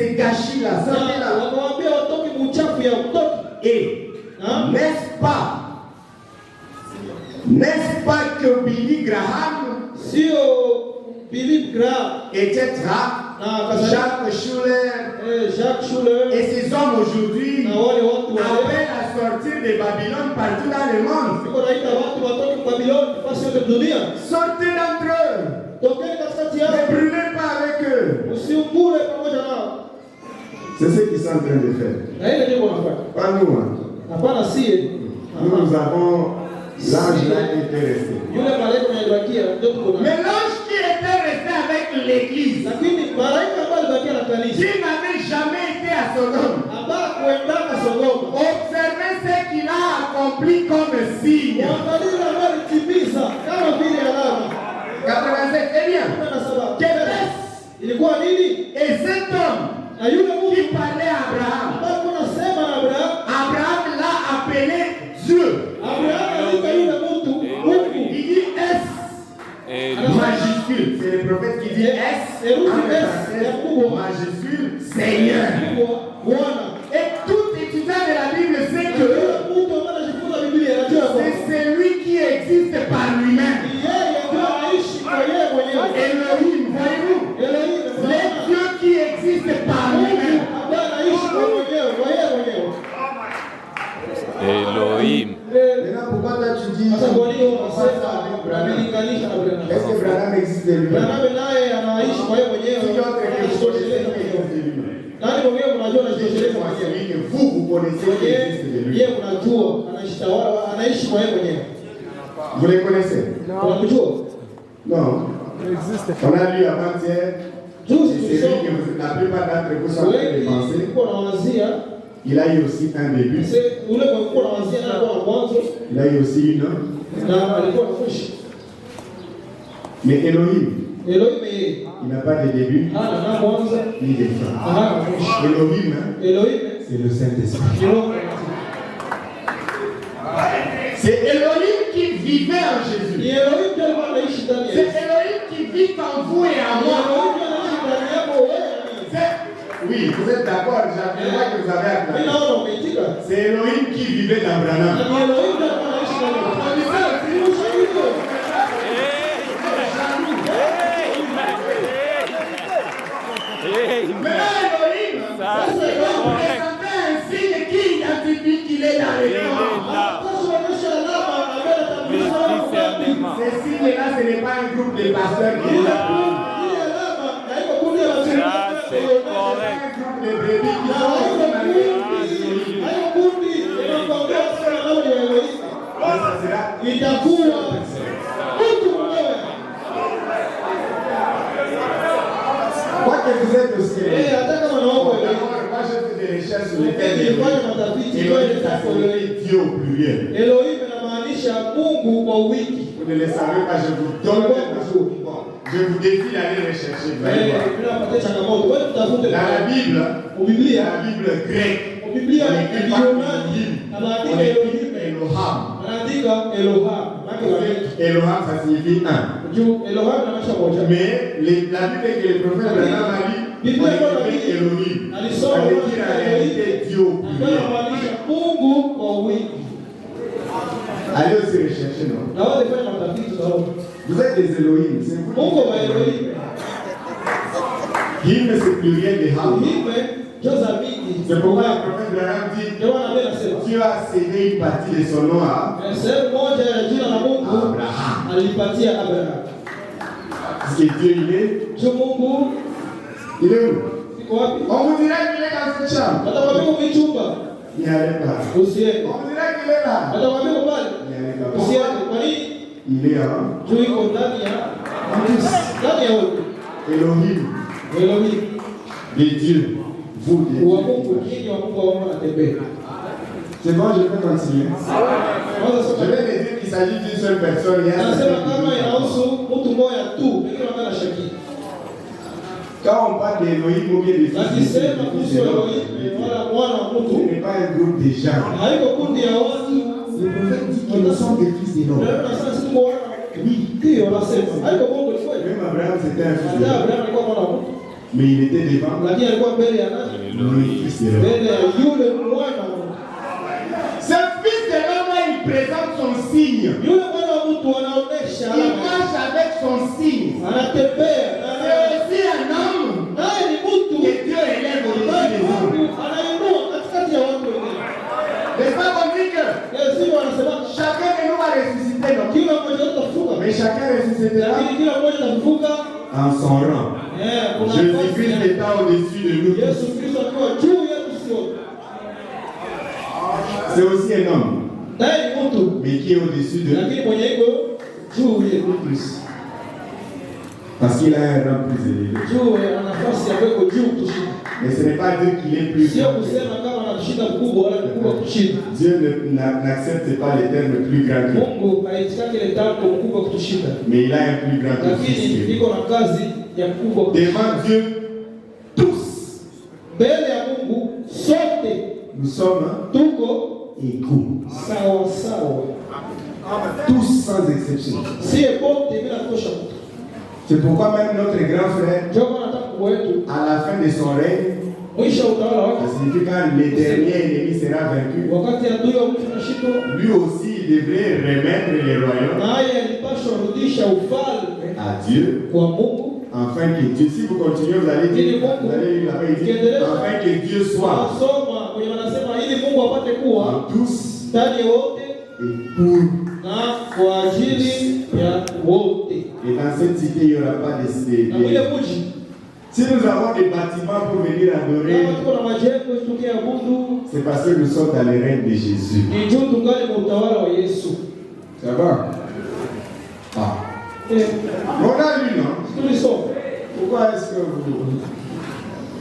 ces gâchis-là, sortez-là. Et n'est-ce pas que Billy Graham, etc., Jacques Schuller et ces hommes aujourd'hui appellent à sortir de Babylone partout dans le monde. Sortez d'entre eux. Ne brûlez pas avec eux. C'est ce qu'ils sont en train de faire. Pas nous. Nous avons l'ange là qui était resté. Mais l'ange qui était resté avec l'église, qui n'avait jamais été à Sodome, observez ce qu'il a accompli comme signe. 87, eh bien, et cet homme qui parlait à Abraham, Abraham l'a appelé Dieu. Il dit S majuscule. C'est le prophète qui dit S majuscule Seigneur. Et tout étudiant de la Bible sait que c'est celui qui existe par lui-même. Elohim, voyez-vous? Les dieux qui existent par lui-même. Elohim. Maintenant, pourquoi toi tu dis ça avec Branham? Est-ce que Branham existe de lui-même? Si l'autre est quelque chose, c'est de lui-même. Vous connaissez qui existe de lui. Vous les connaissez? Non. On a lu avant-hier. C'est celui que la plupart d'entre vous sont en train de penser. Il a eu aussi un début. Il a eu aussi une autre. Mais Elohim, il n'a pas de début ni de fin. Elohim, c'est le Saint-Esprit. C'est Elohim qui vivait en Jésus. C'est Elohim qui vit en vous et en moi. Oui, vous êtes d'accord, je vois que vous avez acclamé. C'est Elohim qui vivait dans Branham. Mais Elohim, c'est représentait un signe qui identifie qu'il est dans les camps. Ces signes-là, ce n'est pas un groupe de pasteurs qui est là. C'est correct. Quoi que vous êtes aussi. Moi, je fais des recherches sur lesquelles Elohim, ça signifie Dieu au pluriel. Vous ne le savez pas, je vous donne quelque chose. Je vous défie d'aller rechercher. Dans la Bible grecque, on écrit Eloham. Eloham, ça signifie un. Mais la Bible que le prophète Branham a dit, on écrit Elohim. Ça veut dire en réalité Dieu au pluriel. Allez aussi rechercher, non? Vous êtes des Elohim, c'est vous. Him, c'est pluriel de Ham. C'est pourquoi le prophèt Branham dit Dieu a cédé une partie de son nom à Abraham. Parce que Dieu, il est. Il est où? On vous dirait qu'il est dans cette chambre. Il n'y avait pas. On vous dirait qu'il est là. Il n'y avait pas. Il est Elohim. Des dieux. Vous, des dieux. C'est bon, je peux continuer. Je vais te dire qu'il s'agit d'une seule personne. Quand on parle d'Elohim ou bien de fils, ce n'est pas un groupe de gens. Le prophète dit qu'ils sont des fils de l'homme. Oui. Même Abraham, c'était un fils de l'homme. Mais il était devant lakini alikuwa mbele ya nani? le fils de l'homme. Mbele ya yule mwana wa Mungu. Ce fils de l'homme là, il présente son signe. Yule mwana wa mtu anaonesha Il alama. marche avec son signe. Anatembea C'est aussi un homme naye ni mtu que Dieu élève au-dessus des hommes. Mungu anainua katikati ya watu wengine. N'est-ce pas qu'on dit que Yesu anasema chacun de nous va ressusciter, non? kila mmoja atafufuka. Mais chacun ressuscitera Lakini kila mmoja atafufuka. en son rang. Kuna Jésus-Christ étant au-dessus de nous. Yesu Kristo akiwa juu yetu sote. C'est aussi un homme, Naye ni mtu mais qui est au-dessus de nous. lakini mwenye iko juu yetu Plus. Parce qu'il a un rang plus élevé. juu ana nafasi ya kuweko juu kutushinda. Mais ce n'est pas dire qu'il est plus Sio grand. kusema kama anatushinda mkubwa wala mkubwa kutushinda. Dieu n'accepte pas les termes plus grands que lui. Mungu haitikaki ile tamko mkubwa kutushinda. Mais il a un plus grand office que Lakini lui. iko na kazi ya mkubwa kutushinda. Devant Dieu, tous, Mbele ya Mungu sote nous sommes tuko égaux. sawa sawa. Tous sans exception. Sie bote bila kutosha mtu. C'est pourquoi même notre grand frère, Ndio maana hata mkubwa wetu à la fin de son règne, mwisho wa utawala ça wake signifie quand le dernier ennemi sera vaincu, wakati adui wa mtu anashindwa, lui aussi il devrait remettre les royaumes naye alipaswa rudisha ufalme à Dieu, kwa Mungu. afin que Dieu, si vous continuez, vous allez dire, vous allez lire là-bas, il dit, afin que Dieu soit Wanasoma kwenye wanasema ili Mungu apate kuwa en tous ndani ya wote et pour. na kwa ajili ya wote. Et dans cette cité, il n'y aura pas de... Na kule mji Si nous avons des bâtiments pour venir adorer, kama tuko na majengo tukia abudu, c'est parce que nous sommes dans le règne de Jésus. ni juu tungali kwa utawala wa Yesu. Ça va? Ah. On a lu, non? Tulisoma. Pourquoi est-ce que vous...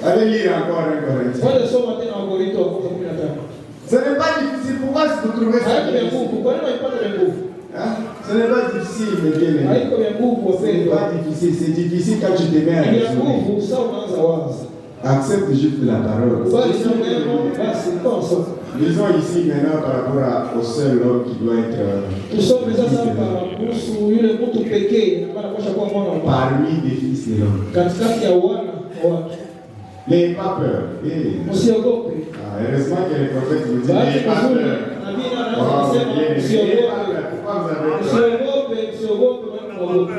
Allez lire encore un Corinthien. Wale soma tena Wakorintho wa kwanza 15. Ce n'est pas difficile. Pourquoi est-ce que vous trouvez ça Haiko vya difficile? nguvu. Kwa nini waipata vya nguvu? Hein? Ce n'est pas difficile, mes bien-aimés. Haiko vya nguvu Ce n'est wapendwa. pas difficile. C'est difficile quand tu te mets à Ni vya raisonner. nguvu sasa unaanza waza. Accepte juste la parole. Bali sio neno basi pense. Lisons ici maintenant par rapport au seul homme qui doit être Tusome fils sasa de hapa l'homme. kuhusu yule mtu pekee ambaye anapaswa kuwa mwana wa Mungu Parmi les fils de l'homme. katikati ya wana wake. N'ayez pas peur. Usiogope. Heureusement que les prophètes nous disent Bahati n'ayez pas nzuri peur. nabii na Oh, anasema bien, n'ayez pas usiogope. peur. Pourquoi vous avez peur? Usiogope msiogope.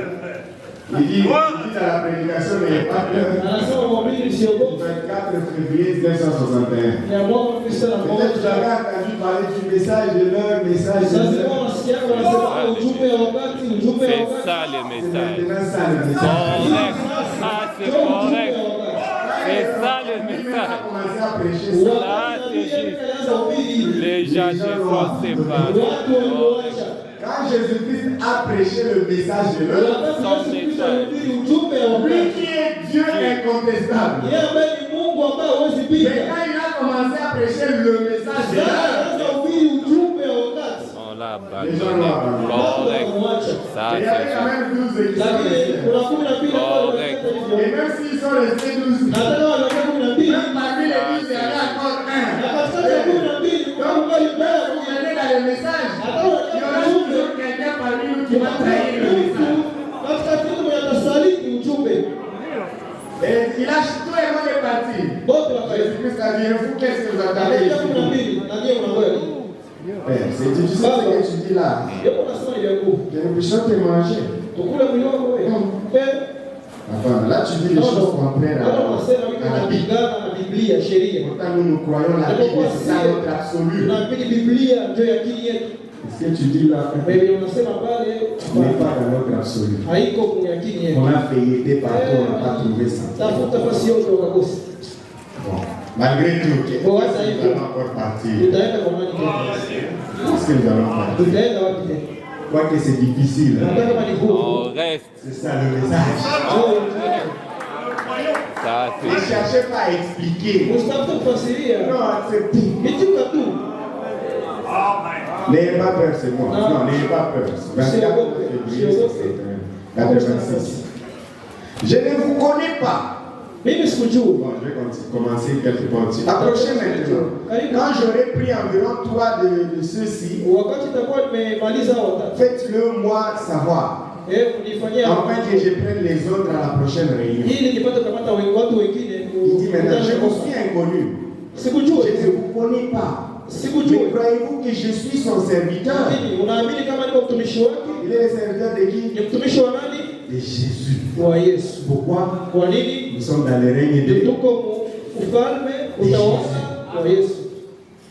Il dit dans la prédication n'ayez pas peur. Anasema mwamini usiogope. 24 février 1961. Ya mwaka Kristo na Peut-être que vous avez entendu parler du message de l'heure, message de sasa l'heure. kama nasikia wanasema ujumbe wa wakati, ujumbe wa C'est wakati. ça le C'est message. maintenant ça le message. Correct. Ah, c'est correct. C'est ça le Lui-même a message. commencé à prêcher ça. Là, c'est juste. Les gens se font séparer. Quand Jésus-Christ a prêché le message de l'heure, lui qui est Dieu incontestable. Mais quand il a commencé à prêcher le message de l'heure, On l'a les gens l'ont abandonné. abandonné. Correct. Ça, Et il y avait c'est quand juste. même 12 qui sont restés. Et même s'ils sont restés 12, même parmi les 12, il y avait encore un. Donc, vous venez dans le message, il y aura toujours quelqu'un parmi nous qui va trahir le message. Et il a tout le monde est parti. Jésus-Christ a dit, vous, qu'est-ce que vous attendez ici? Père, c'est difficile ce que tu dis là. Que nous puissions te manger. Enfin, là tu dis les choses contraires à la Bible. Pourtant nous croyons la Bible, c'est ça notre absolu. Ce que tu dis là n'est pas dans notre absolu. On a feuilleté partout, on n'a pas trouvé ça. Bon, malgré tout, qu'est-ce que nous allons encore partir? Qu'est-ce que nous allons partir? Quoique c'est difficile, hein? On reste. C'est ça le message. Ça, Ne c'est. cherchez pas à expliquer. Non, acceptez. N'ayez pas peur, c'est moi. Non, n'ayez pas peur. 24 février 86. Je ne vous connais pas. Bon, je vais commencer quelque part. Approchez maintenant. Quand j'aurai pris environ 3 de ceux-ci, faites-le moi savoir. Afin que je prenne les autres à la prochaine réunion. maintenant, je vous suis inconnu. Je ne vous connais pas. Mais croyez-vous que je suis son serviteur? Il est le serviteur de qui? De Jésus. Pourquoi? Nous sommes dans le règne de Jésus.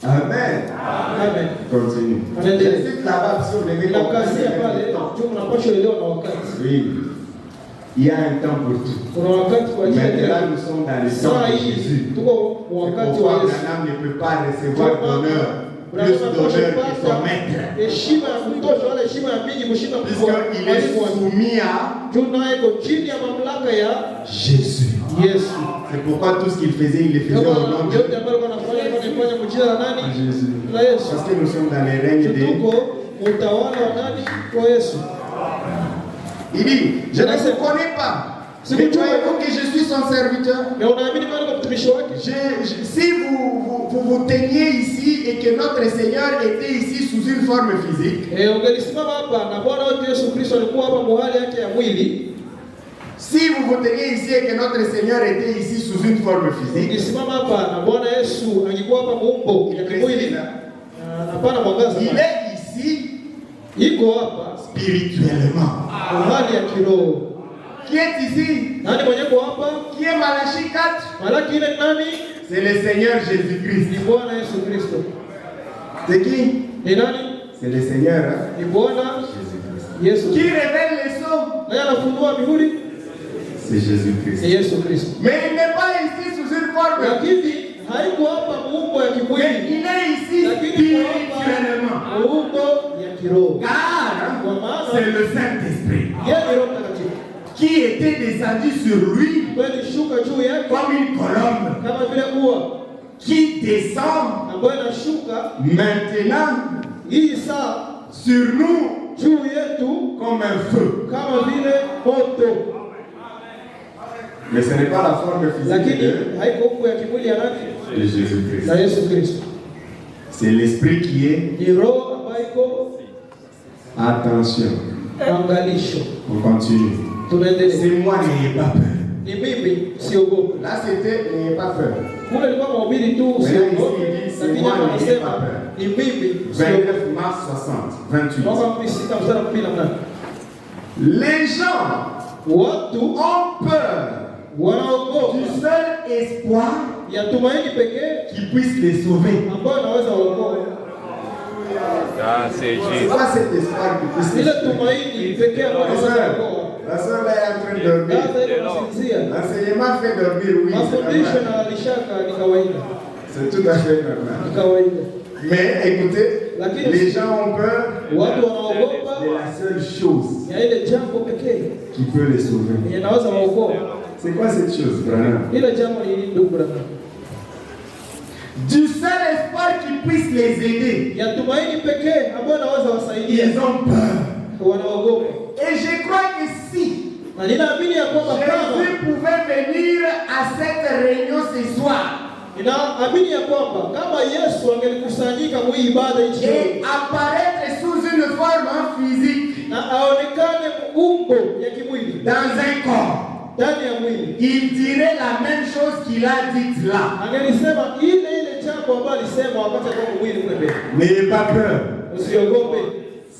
Amen. Continue. Je cite là-bas si vous devez comprendre. Oui. Il y a un temps pour tout. Maintenant, nous sommes dans le temps de Jésus. C'est pourquoi Branham ne peut pas recevoir d'honneur, plus d'honneur que son maître. Puisqu'il est soumis à Jésus. C'est pourquoi tout ce qu'il faisait, il le faisait au nom de Jésus. Parce que nous sommes dans les règnes de Jésus. Il dit, je ne vous connais pas. Mais croyez-vous que je suis son serviteur? Si vous teniez ici et que notre Seigneur était ici sous une forme physique, si vous vous teniez ici et que notre Seigneur était ici sous une forme physique, il est ici spirituellement. Qui est ici? Qui est Malachie 4? C'est le Seigneur Jésus-Christ. C'est qui? C'est le Seigneur Jésus-Christ. Qui révèle les sons? C'est Jésus-Christ. Mais il n'est pas ici sous une forme. Mais il est ici spirituellement. Car c'est le Saint-Esprit qui était descendu sur lui comme une colombe qui descend maintenant sur nous comme un feu. Mais ce n'est pas la forme physique de Jésus-Christ. C'est l'esprit qui est. Attention. On continue. C'est moi, n'ayez pas peur. Là, c'était n'ayez pas peur. Maintenant, ici, il dit c'est moi, n'ayez pas peur. 29 mars 60, 28. Les gens ont peur du seul espoir qui puisse les sauver. C'est quoi cet espoir qui puisse les sauver? La soeur là est en train de dormir. L'enseignement fait dormir, oui. C'est tout à fait normal. Mais écoutez, les gens ont peur de la seule chose qui peut les sauver. C'est quoi cette chose, Branham? Du seul espoir qui puisse les aider. Ils ont peur. Et je crois que si Jésus pouvait venir à cette réunion ce soir et apparaître sous une forme physique dans un corps, il dirait la même chose qu'il a dit là. N'ayez pas peur.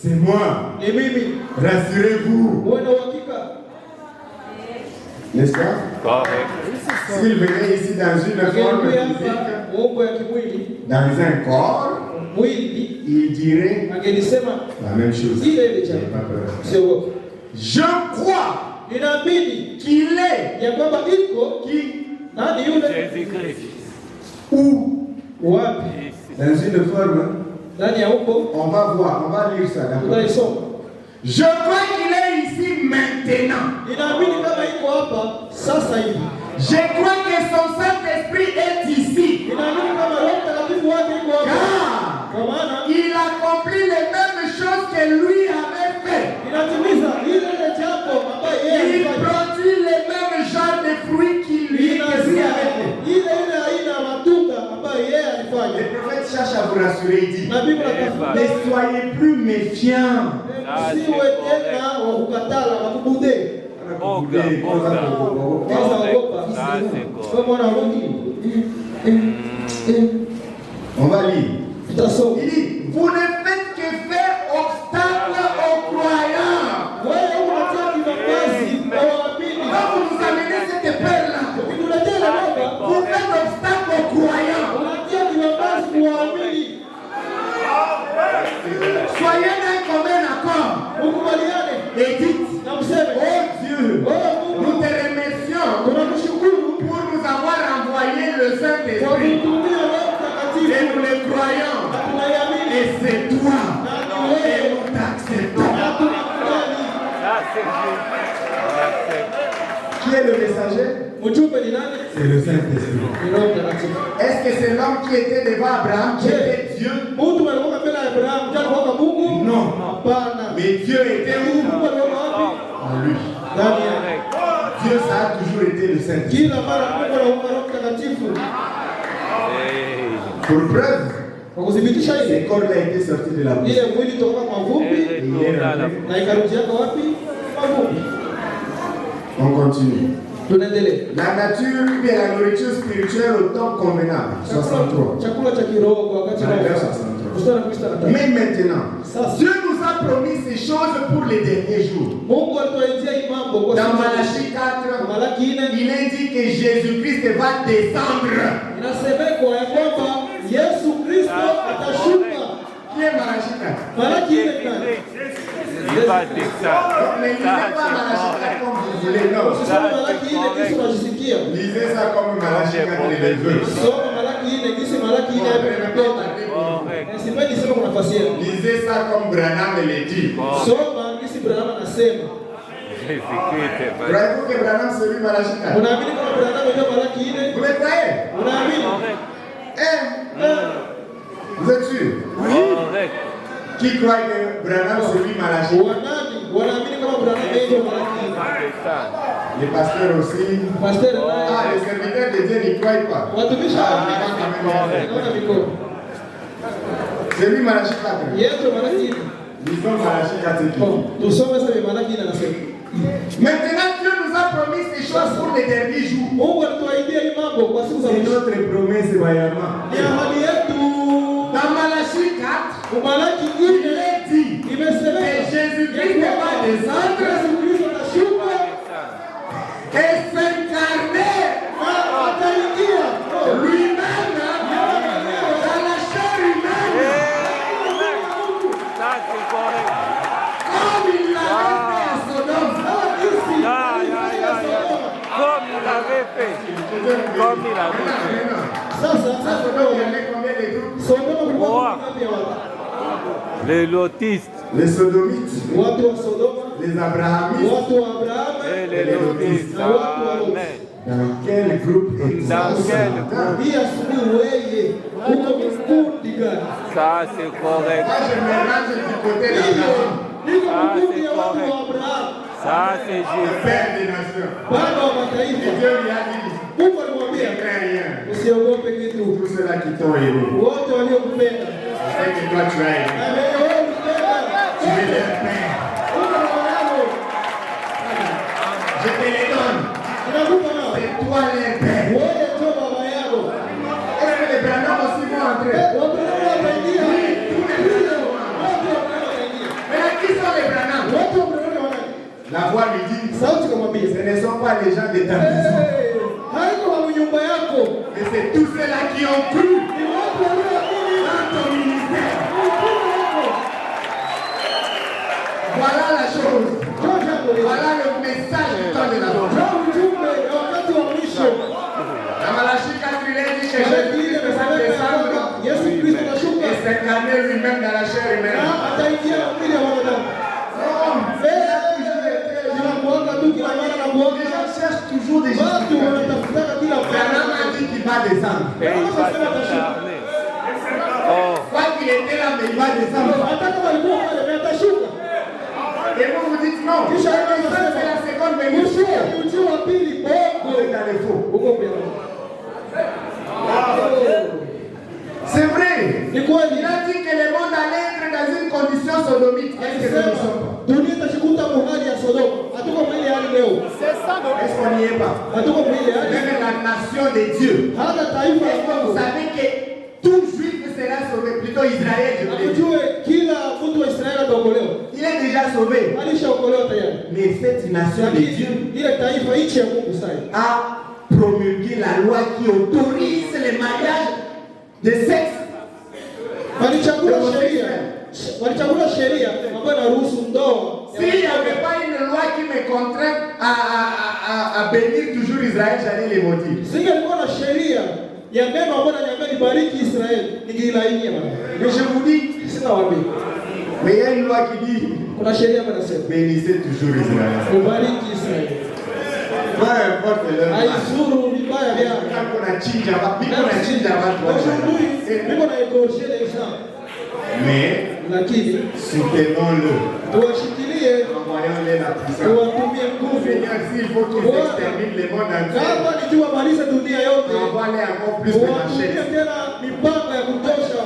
C'est moi. Rassurez-vous. N'est-ce pas? S'il venait ici dans une forme physique, dans un corps, il dirait la même chose. N'ayez pas peur. Je crois qu'il est Jésus-Christ. Où? Dans une forme. On va voir, on va lire ça d'abord. Je crois qu'il est ici maintenant. Je crois que son Saint-Esprit est ici. Car il accomplit les mêmes choses que lui avait fait. Il produit les mêmes genres de fruits qu'il lui avait fait. Le prophète cherche à vous rassurer, il dit, ne soyez plus méfiants. On va lire. Il dit, vous ne faites que faire obstacle aux croyants. Quand vous nous amenez cette peur-là, vous faites obstacle aux croyants. Soyez d'un commun accord. Et dites, oh Dieu, nous te remercions pour nous avoir envoyé le Saint-Esprit. Et nous les croyons. Et c'est toi. Et nous t'acceptons. Qui est le messager? C'est le Saint-Esprit. Est-ce que c'est l'homme qui était devant Abraham qui était Dieu? Non. Mais Dieu était où? En lui. Dieu, ça a toujours été le Saint-Esprit. Pour preuve, ce corps-là a été sorti de la bouche. On continue. La nature et la nourriture spirituelle au temps convenable. 63. Mais maintenant, Dieu nous a promis ces choses pour les derniers jours. Dans Malachie 4, il est dit que Jésus-Christ va descendre. Qui est Malachie 4? Il va descendre. Mais lisez pas Malachie 4 comme vous voulez, non. Lisez ça comme Malachie 4 et les vœux. Lisez ça comme Branham les dit. Croyez-vous que Branham se lit Malachie 4? Vous le croyez? Vous êtes sûr? Oui. Qui croit que Branham se lit Malachie? Les pasteurs aussi. Ah, les serviteurs de Dieu n'y croient pas. C'est lui Malachie 4. Lisons Malachie 4. Maintenant, Dieu nous a promis ces choses pour les derniers jours. C'est notre promesse, Bayama. Dans Malachie 4, il est dit que Jésus-Christ va descendre et s'incarner lui-même dans la chair humaine. Comme il l'avait fait à Sodome. Comme il avait fait. Les lotistes, les sodomites, les abrahamites et les lotistes. Amen. Dans quel groupe Dans quel groupe? Ça c'est correct. Moi je me range du côté d'Abraham. Ça c'est correct. Ça c'est Le juste. Père des nations. Et Dieu lui a dit, ne crains rien. Tous ceux-là qui t'ont aimé. C'est que toi tu as aimé. Tu es leur Père. Je te les donne. C'est toi leur Père. Est-ce que les Branham aussi vont entrer? Oui, tous les Branham. Mais qui sont les Branham? La voix lui dit, ce ne sont pas les gens de ta maison. Mais c'est tous ceux-là qui ont cru dans ton ministère. Voilà la chose. Voilà le message du temps de la vie. Dans Malachie 4, il est dit que Jésus-Christ va descendre et s'incarner lui-même dans la chair humaine. Les gens cherchent toujours des gens. Branham a dit qu'il va descendre. Et il va s'incarner. Quoi qu'il était là, mais il va descendre. Et vous vous dites non. C'est la seconde venue. Vous êtes dans les faux. C'est vrai. Il a dit que le monde allait être dans une condition sodomite. Est-ce que nous ne sommes pas? Est-ce qu'on n'y est pas? Même la nation nation de Dieu. hata taifa Est-ce que vous savez que tout juif sera sauvé? Plutôt Israël, je veux dire. akujue kila mtu wa Israeli ataokolewa. Il est déjà sauvé. Alishaokolewa tayari. Mais cette nation de Dieu Ile taifa nchi ya Mungu sasa a promulgué la loi qui autorise les mariages de sexe. Walichagua sheria ambayo inaruhusu ndoa. S'il n'y avait pas une loi qui me contraint à bénir toujours Israël, j'allais les maudire. Singelikuwa na sheria ya neno ambayo inaniambia nibariki Israeli, ningilainia bwana. Mais je vous dis, Sitawaambia. mais il y a une loi qui dit Kuna sheria ambayo inasema bénissez toujours Israël. kubariki Israeli. Peu importe leur mal. Haizuru vibaya vyao. Quand on a chinja, Niko na égorger les gens. mais Lakini soutenons-le. tuwashikilie, Envoyons-les la puissance. tuwatumie nguvu. Seigneur, s'il faut qu'ils exterminent le monde entier, Kama ni jua maliza dunia yote, envoie-les encore plus de tuwatumie machettes. tena mipango ya kutosha.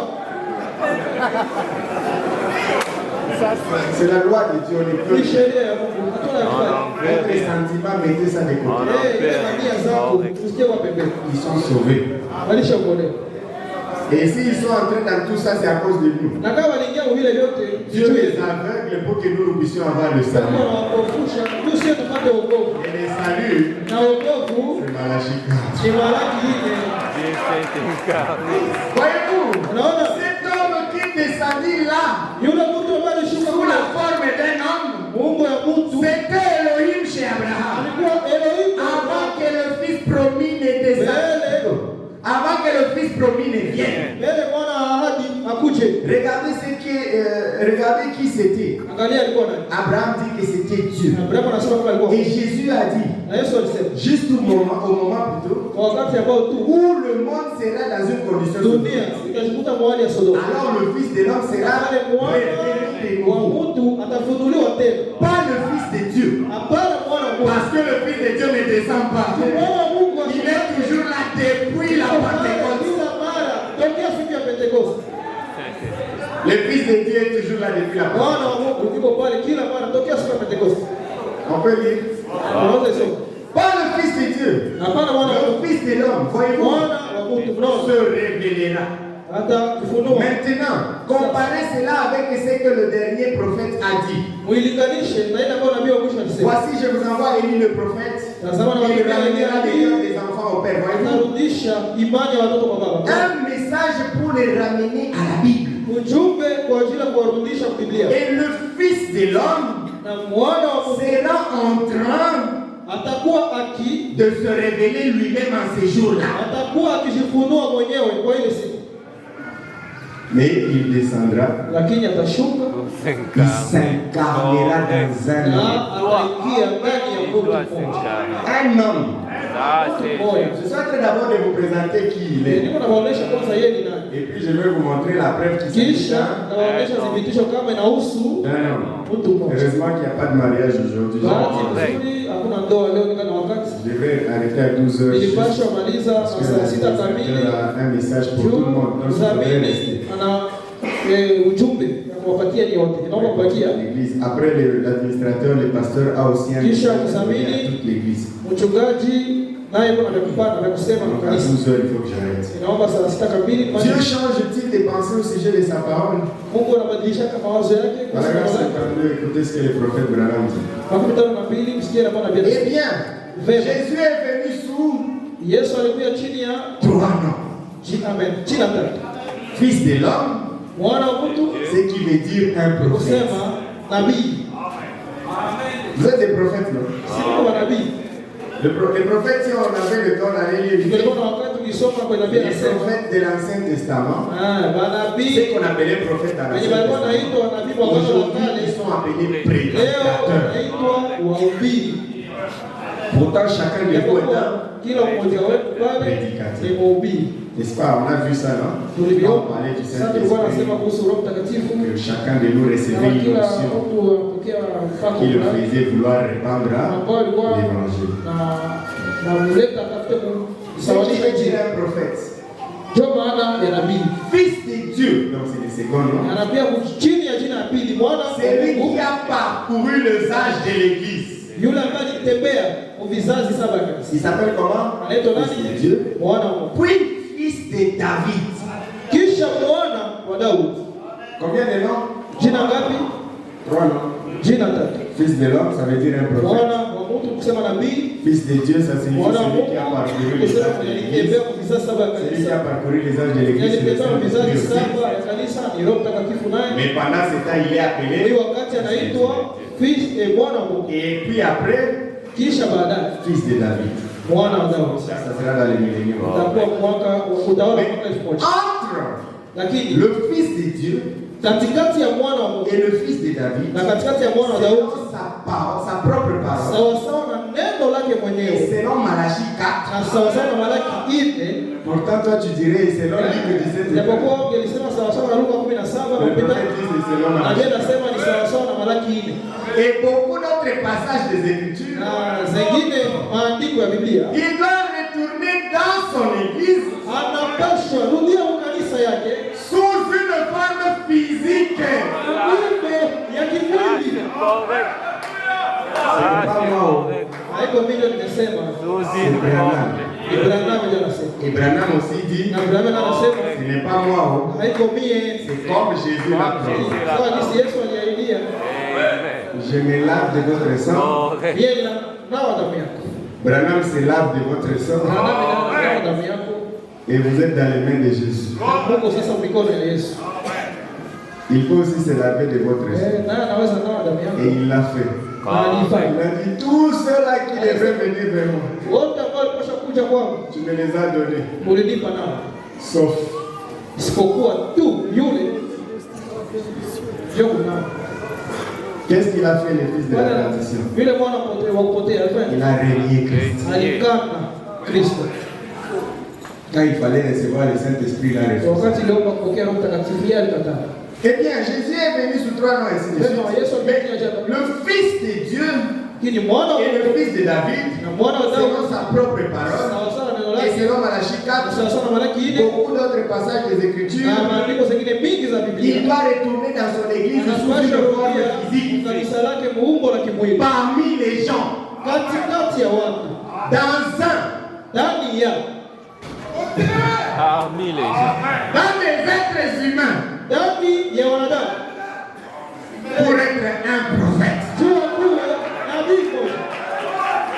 C'est la loi de Dieu, on ne Ni peut sheria ya Mungu. Hatuna kufanya. mettre les sentiments, mettez ça de côté. Ile tabia zako usikie kwa pembeni. Ils sont sauvés. Walishaokolewa. Et s'ils sont entrés dans tout ça, c'est à cause de nous. Na kama waliingia vile vyote, Dieu les aveugle pour que nous puissions avoir le Mungu salut. anawapofusha ili sisi tupate wokovu. Et le salut, Na wokovu c'est Malachie 4. ni Malaki ile. Voyez-vous, Unaona? cet homme qui descendit là, Yule mtu ambaye alishuka sous kule, la forme d'un homme, Mungu ya mtu c'était Elohim chez Abraham. alikuwa Elohim Avant que le fils promis ne descende. Avant que le fils promis ne vienne. mbele mwana ahadi akuje. Regardez qui c'était. Angalia alikuwa nani? Abraham dit que c'était Dieu. Abrahamu anasema kama alikuwa. Et Jésus a dit, Na Yesu alisema juste au moment plutôt, kwa wakati ambao tu où le monde sera dans une condition dunia ikajikuta mwali ya Sodoma. alors le fils de l'homme sera Pale mwana révélé de wa nouveau. mtu atafunuliwa tena. Pas le fils de Dieu. Hapana mwana wa Mungu. Parce que le fils de Dieu ne descend pas. Mwana wa Mungu Il est toujours là depuis la Pentecôte. kila mara tokea siku ya Pentekoste. Le fils de Dieu est toujours là depuis la Pentecôte. Mwana wa Mungu yuko pale kila mara tokea siku ya Pentekoste. On peut lire. Unaweza soma. Pas le fils de Dieu. Hapana mwana wa Le Mungu. fils de l'homme, voyez-vous, Mwana wa mtu mnaona se révélera. hata kufunua. Maintenant, comparez cela avec ce que le dernier prophète a dit. Muilinganishe na ile ambayo nabii wa mwisho alisema. Voici, je vous envoie Élie le prophète. Tazama na Il watumia ramènera les Elia cœurs des enfants au Père. Voyez-vous, anarudisha imani ya watoto kwa baba. un message pour les ramener à la Bible. Ujumbe kwa ajili ya kuwarudisha kwa Biblia. Et le fils de l'homme Na mwana wa Mungu sera en train atakuwa de se révéler lui-même en ces jours-là. atakuwa akijifunua mwenyewe kwa ile siku. Mais il descendra, Lakini atashuka il s'incarnera dans un na homme. ataingia ndani ya mtu mmoja. Un homme. Moja. Je suis en train d'abord de vous présenter qui il est. Niko nawaonyesha kwanza yeye ni nani. Et puis je vais vous montrer la preuve qui s'est Kisha nawaonyesha thibitisho kama inahusu d'un homme. mtu mmoja. Heureusement qu'il n'y a pas de mariage aujourd'hui. Bahati nzuri hakuna ndoa leo nika na wakati. Je vais arrêter à 12 heures. Nilipaswa maliza Parce que saa sita la kamili. a un message pour tout le monde. Donc, vous devez rester. Ana ujumbe ya kuwapatia ni wote. Naomba kupatia L'église. Après l'administrateur, le pasteur a aussi un Kisha message à donner mzamini. à toute l'église. mchungaji naye kuna amekupata na kusema Donc à kanisa. 12 heures, il faut que j'arrête. Naomba saa sita kamili. Dieu change-t-il des pensées au sujet de sa parole? Mungu anabadilisha mawazo yake kwa Paragraphe sababu 52, écoutez ce que le prophète Branham dit. makumi tano na mbili msikie na Bwana Eh Biblia. bien, Vema. Jésus est venu sous Yesu alikuja chini ya 3 noms. amen. Chini ya tatu. Fils de l'homme, Mwana wa mtu ce qui veut dire un prophète. kusema nabii. Vous êtes des prophètes, non? Si kwa nabii. Les prophètes, si on avait le temps d'aller lire Tulikuwa na wakati tukisoma kwa nabii les anasema prophètes de l'Ancien Testament, manabii ce qu'on appelait prophètes dans wenye l'Ancien walikuwa Testament, wanaitwa nabii wa Agano la aujourd'hui Kale ils sont appelés leo prédicateurs. wanaitwa wahubiri. Pourtant, chacun de vous est Japokuwa un kila mmoja wetu pale ni mhubiri. n'est-ce pas? On a vu ça, non? On Tuliviona. parlait du Sasa tulikuwa nasema Saint-Esprit, kuhusu Roho Mtakatifu que chacun de nous na recevait une kila onction mtu anapokea mpako qui le fulani faisait vouloir répandre ambao alikuwa l'évangile. na mleta atafute Ce qui kusawanisha veut dire njia. un prophète. Ndio maana ya nabii. Fils de Dieu, donc c'est le second nom. Anapia chini ya jina la pili mwana wa C'est lui Mungu, qui a parcouru les âges de l'église. yule ambaye alitembea vizazi saba kabisa. Il s'appelle comment? Anaitwa Fils de nani? Dieu. Mwana wa Mungu. Puis fils de David. Kisha mwana wa Daudi. Combien de noms? Jina ngapi? 3 noms. Jina tatu. Fils de l'homme, ça veut dire un prophète. Mwana wa Mungu kusema nabii. Fils de Dieu, ça signifie Mwana wa celui Mungu qui a parcouru les kusema âges de mwenye l'église. vizazi saba Celui qui a kabisa. parcouru les âges de l'église. c'est le Yalipita vizazi Saint-Esprit aussi. saba ya kanisa ni Roho Mtakatifu naye. Mais pendant ce temps, il est Huyu appelé. wakati anaitwa mwana wa Mungu. Et puis après, Kisha baadaye fils de David. mwana wa Daudi. Ça sera dans les milléniums. Itakuwa mwaka wa utawala Mais mwaka 1000. entre Lakini le fils de Dieu katikati ya mwana wa Mungu et le fils de David, na katikati ya mwana wa Daudi selon sa parole, sa propre parole, sawa sawa na neno lake et mwenyewe selon Malachie 4, na sawa sawa na Malaki 4. pourtant toi tu dirais selon Luc 17, Japokuwa ungelisema sawa sawa na Luka 17 le mpita prophète dit c'est selon na Malachie. Biblia inasema ni sawa sawa na Malaki 4. Et beaucoup d'autres passages des Écritures, Na zingine maandiko ya Biblia il doit retourner dans son église anapaswa rudia kanisa yake sous une forme physique. kumbe ya kimwili. C'est pas moi. Haiko mimi nimesema, C'est Branham. Ibrahim ndio anasema. Et Branham aussi dit, Na Ibrahim anasema ce n'est pas moi. haiko mie. C'est comme Jésus l'a fait. Kwa jinsi Yesu aliahidia, Je me lave de votre sang. yeye nawa damu yako. Branham se lave de votre sang. Na nawa damu yako. Et vous êtes dans les mains de Jésus. Mungu sasa mikono ya Yesu. Il faut aussi se laver de votre sang. Na anaweza nawa damu Et yako. il l'a fait. Na alifanya. Il a dit, tous ceux-là qui devaient venir vers moi, Wote ambao walipaswa kuja kwangu, tu me les as donnés. ulinipa nao. Sauf Isipokuwa tu yule yule nao. qu'est-ce qu'il a fait, le fils de la transition? Yule mwana wa kupotea alifanya. Il a renié Christ. Alikana Kristo. Quand il fallait recevoir le Saint-Esprit, il a refusé. Wakati iliomba kupokea Roho Mtakatifu yeye alikataa. Eh bien, Jésus est venu sous 3 noms ainsi de suite. Mais le Fils de Dieu Lakini mwana et le Fils de David, na mwana wa selon Daudi sa propre parole, sawa sawa na neno et lake selon Malachie 4, sawa sawa na Malaki 4 beaucoup d'autres passages des Écritures, na maandiko zingine mingi za il Biblia. doit retourner dans son église sous Anapaswa une forme kurudia physique, kanisa lake muumbo la kimwili parmi les gens, katikati ya watu dans ndani ya les êtres humains, ndani ya wanadamu pour être un prophète. jua kuwa nabii moja.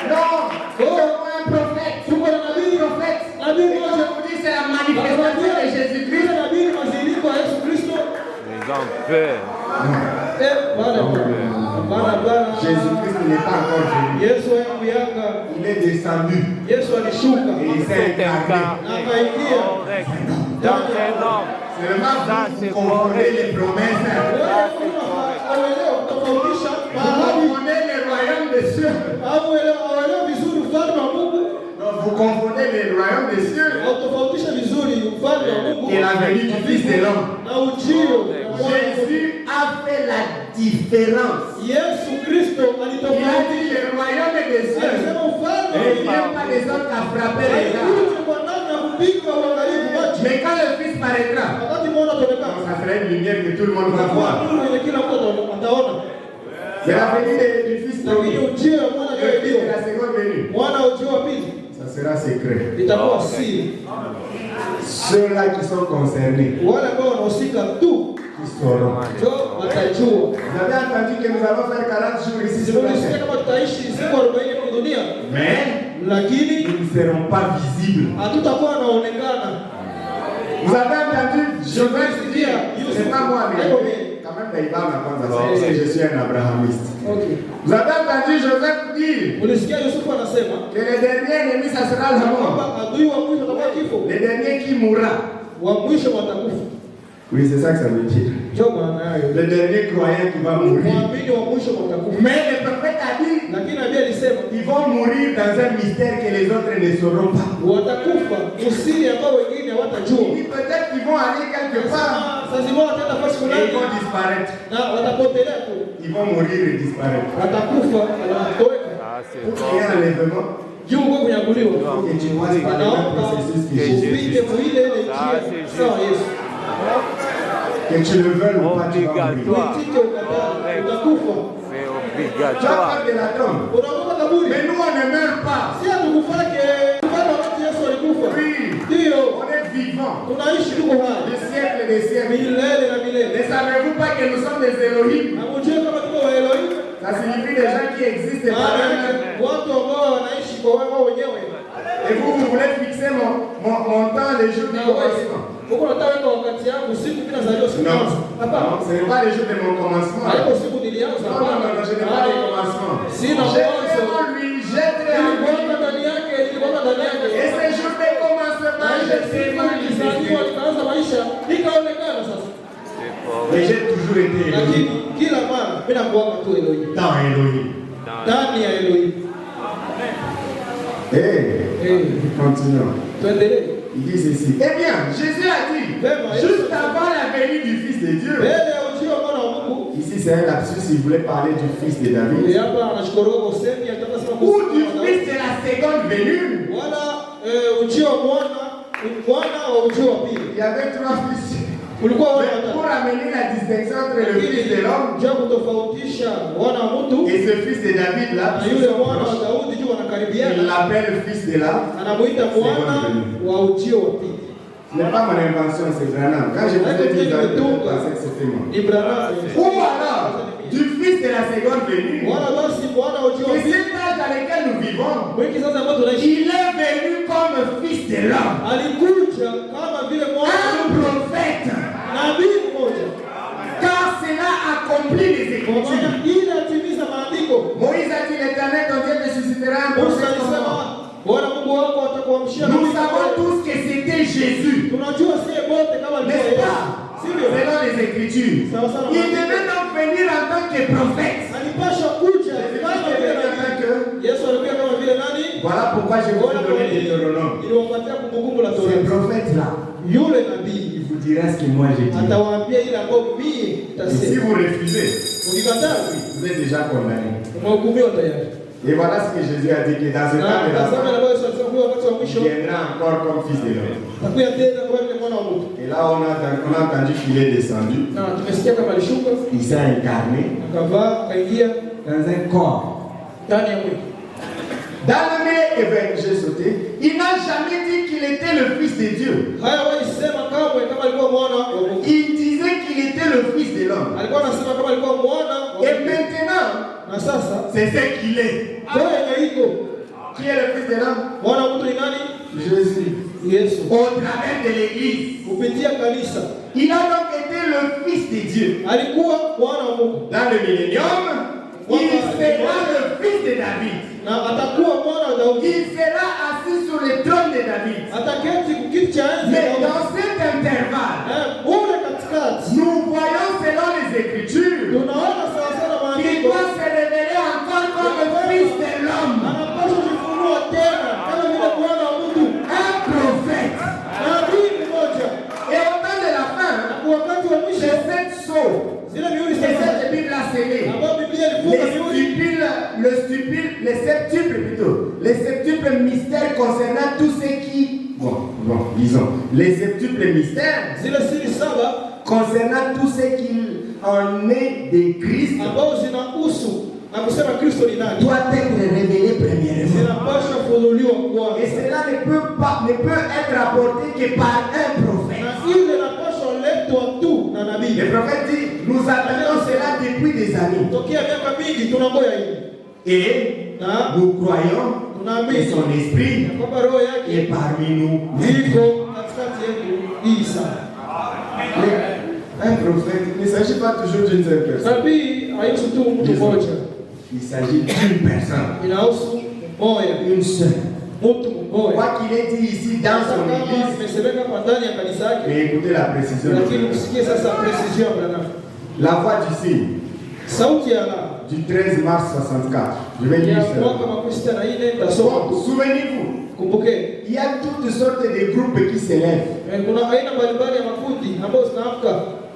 Non, c'est un prophète. Tuko na nabii Prophète. nabii Et quand je moja. vous dis, c'est la manifestation de Jésus-Christ. Yule nabii ni maziriko ya Yesu Kristo. Bwana Jésus-Christ n'est pas encore venu. Yesu hayakuyanga. Il est descendu. Yesu alishuka Et il s'est incarné. na akaingia. Seulement vous comprenez les promesses. Auelewa kutofautisha Vous mahali comprenez le royaume des cieux. au auelewa vizuri ufalme wa Mungu. Non, vous confondez le royaume des cieux Utofautisha vizuri ufalme wa Mungu et la venue du Fils de l'homme. na ujio wa Mwana. Jésus a fait la différence. Yesu Kristo Il a alitofautisha. dit le royaume des cieux. Alisema ufalme Et il n'y a pas des hommes qui a frappé les gars. haikuja kwa namna ya kupiga uangalifu macho. Mais quand le Fils paraîtra, Wakati mwana ataonekana, ça sera une lumière que tout le monde va voir. nuru yenye kila mtu ataona. C'est la venue du Fils de Lakini l'homme. ujio wa mwana Le Fils de aliyeahidiwa, la seconde venue. mwana wa ujio wa pili, Ça sera secret. itakuwa siri. Ceux-là qui sont concernés, Wale ambao wanahusika tu qui sauront. ndio watajua. Vous avez entendu que nous allons faire 40 jours ici sur la Simulisie terre. kama tutaishi siku 40 kwa dunia, Mais lakini nous ne serons pas visibles. hatutakuwa naonekana. Vous avez entendu Joseph dire, c'est pas moi, mais quand même, Daïba m'a pas parce que je suis un abrahamiste. Okay. Vous avez entendu Joseph dire Ulisikia Yusufu anasema que le dernier ennemi, ça sera la mort. kwamba adui wa mwisho atakuwa kifo, Le dernier qui mourra. wa mwisho watakufa. Oui, c'est ça que ça veut dire. Ndio maana yayo. Le dernier croyant qui va mourir. Muamini wa mwisho watakufa. Mais le prophète a dit, Lakini nabii alisema ils vont mourir dans un mystère que les autres ne sauront pas. watakufa usiri ambao wengine hawatajua. Et peut-être qu'ils vont aller quelque part Sasa zima wataenda fasi et fulani ils vont disparaître. na watapotelea tu. Ils vont mourir et disparaître. Watakufa wanatoweka. Pour qu'il y ait un enlèvement, Juu kwa kunyakuliwa. il faut que tu passes par le même processus que Jésus. Upite muile ile njia sawa Yesu. Que tu le veuilles ou pas, tu vas mourir. Uitike ukatae utakufa. Tu as peur de la tombe. Unaogopa kaburi. Mais nous, on ne meurt pas. Si hatukufake kufanya wakati Yesu alikufa. Oui. Ndio. On est vivant. Tunaishi tuko hai. Des siècles et des siècles. Milele na milele. Ne savez-vous pas que nous sommes des Elohim? Hamjui kama tuko wa Elohim? Ça signifie des gens qui existent par eux-mêmes. Watu ambao wanaishi kwa wao wenyewe. Et vous voulez fixer mon temps, les jours du commencement. Uko nataka kwa wakati yangu siku bila zalio siku. Hapana. Ce n'est pas les jours de mon commencement. Hapo siku nilianza. Non, non, non, je n'ai pas de commencement. Sina mwanzo. Lui, j'ai très Nilikuwa ndani yake, nilikuwa ndani yake. Et ces jours de commencement, je sais pas qui c'est. Nikaanza maisha, nikaonekana sasa. Mais j'ai toujours été Lakini Elohim. kila mara mimi nakuwa tu Elohim. Dans Elohim. Ndani ya Elohim. Continuons. Tuendelee. Il dit ceci. Eh bien, Jésus a dit, juste avant la venue du Fils de Dieu. Ici, c'est un lapsus, il voulait parler du Fils de David. Ou du Fils de la seconde venue. Il y avait trois fils. Mais pour amener la distinction entre le Fils de l'homme et ce Fils de David là, il l'appelle le Fils de la seconde venue. Ce n'est pas mon invention, c'est Branham. Quand je vous ai dit, vous avez pensé que c'était moi. Ou alors, du Fils de la seconde venue, et cet âge dans lequel nous vivons, il est venu comme Fils de l'homme, un prophète, car cela accomplit les Écritures. Moïse a dit, l'Éternel, ton Dieu te suscitera un prophète comme moi. Nous savons tous que c'était Jésus, n'est-ce pas? Selon les Écritures. Il devait donc venir en tant que prophète. Voilà pourquoi je vous ai donné Deutéronome. Ce prophète-là, il vous dira ce que moi j'ai dit. Et si vous refusez, vous êtes déjà condamné. Et voilà ce que Jésus a dit, que dans ce temps de la fin, il viendra encore comme Fils de l'homme. Et là, on a entendu qu'il est descendu. Il s'est incarné dans un corps. Dans le milieu évêque, j'ai sauté. Il n'a jamais dit qu'il était le Fils de Dieu. Il disait qu'il était le Fils de l'homme. Et maintenant, c'est ce qu'il est. Qui est le Fils de l'homme? Jésus. Au travers de l'Église. Il a donc été le Fils de Dieu. Dans le millénium, il sera le Fils de David. Il sera assis sur le trône de David. Mais dans cet intervalle, nous voyons selon les Écritures qu'il doit se révéler encore comme le Fils de l'homme. Un prophète. Et au temps de la fin, c'est cette sceau. Et cette Bible a scellé. Les septuples mystères concernant tous ceux qui. Disons. Les septuples mystères concernant tous ceux qui en est de Christ doit être révélé premièrement. Et cela ne peut être apporté que par un prophète. Le prophète dit, nous attendons cela depuis des années. Et nous croyons que son esprit est parmi nous. Un prophète, il ne s'agit pas toujours d'une seule personne. Il s'agit d'une personne. Une seule. Quoi qu'il ait dit ici dans son église, mais écoutez la précision. La voix du signe du 13 mars 64. Je vais lire ça. Souvenez-vous, il y a toutes sortes de groupes qui s'élèvent.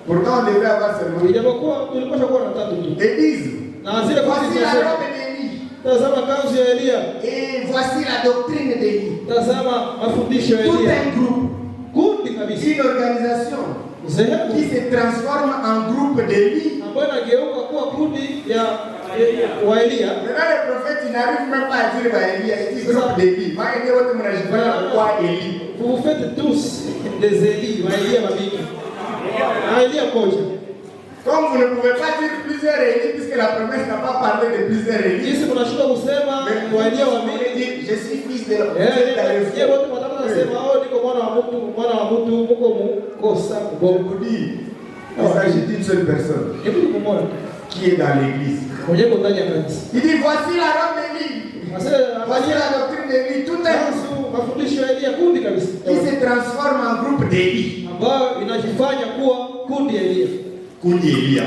Pourtant, on devait avoir seulement. Ils disent, voici la robe d'Élie. Et voici la doctrine d'Élie. Tout un groupe, une organisation qui se transforme en groupe d'Élie wa Elia. Maintenant, les prophètes, ils n'arrivent même pas à dire Elia, ils disent groupe d'Élie. Vous vous faites tous des Élie, wa Elia babiki. Elia moja. Comme vous ne pouvez pas dire plusieurs Élie, puisque la promesse n'a pas parlé de plusieurs Élie. Jinsi mnashuka kusema wa Elia babiki. Je suis fils de l'homme. Yeye wote mnataka kusema niko mwana wa mtu mko mkosa Beaucoup dit. Il s'agit d'une seule personne qui est dans l'église. Il dit voici la robe d'Élie. Voici la doctrine d'Élie. Tout est qui se transforme en groupe d'Élie. Kundi Elia.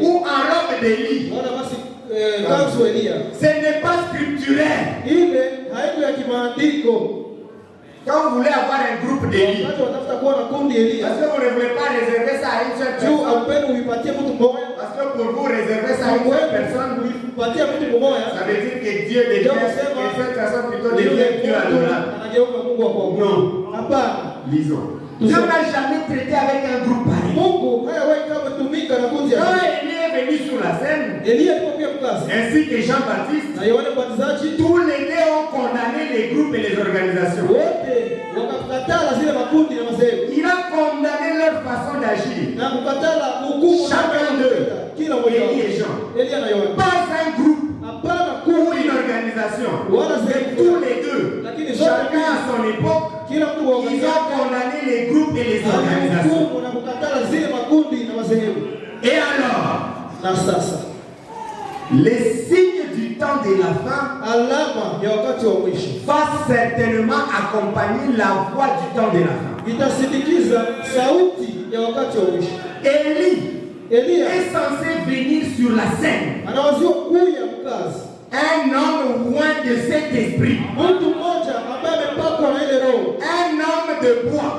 Ou en robe d'Élie. Ce n'est pas scripturel. Quand vous voulez avoir un groupe d'Élie, parce que vous ne voulez pas réserver ça à une seule personne, parce que pour vous réserver ça à une seule personne, ça veut dire que Dieu devient, et cette personne plutôt devient Dieu adorable. Non. Lisons. Dieu n'a jamais traité avec un groupe pareil. Quand Élie est venu sur la scène, ainsi que Jean-Baptiste, tous les deux ont condamné les groupes et les organisations. Il a condamné leur façon d'agir. Chacun d'eux, Élie et Jean, pas un groupe ou une organisation, mais tous les deux, chacun à son époque, ils ont condamné les groupes et les organisations. Et alors, les signes du temps de la fin va certainement accompagner la voix du temps de la fin. Élie est censé venir sur la scène. Un homme loin de cet esprit. Un homme de bois.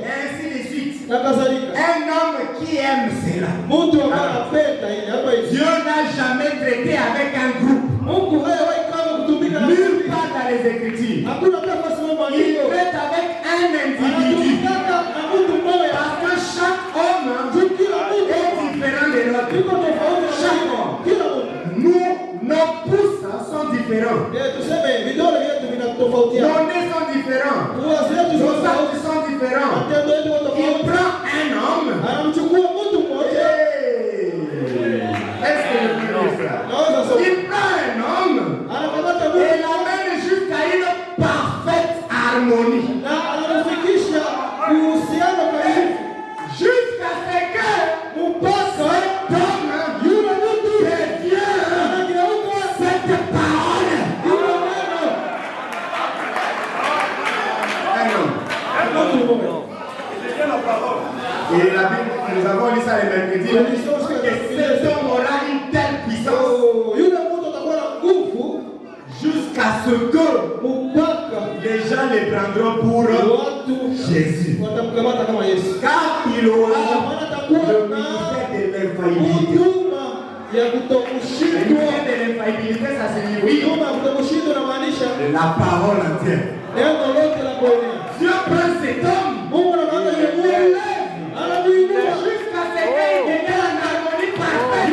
Ainsi de suite. Un homme qui aime cela. Dieu n'a jamais traité avec un groupe. Nulle part dans les Écritures. Il traite avec un individu. Parce que chaque homme est différent de l'autre. Chaque homme. Nous, nos pouces sont différents. Nos nez sont différents. Nos actes sont différents. Il prend un homme. Est-ce que je peux dire ça? Il prend un homme et l'amène jusqu'à une parfaite harmonie. Jusqu'à ce que nous passons cette parole. Et la Bible, nous avons lu ça les mercredis, que cet homme aura une telle puissance jusqu'à ce que les gens les prendront pour Jésus. Car il aura le ministère de l'infaillibilité. Le ministère de l'infaillibilité, ça signifie la parole entière. Dieu prend cet homme, jusqu'à ce qu'il devienne en harmonie parfaite.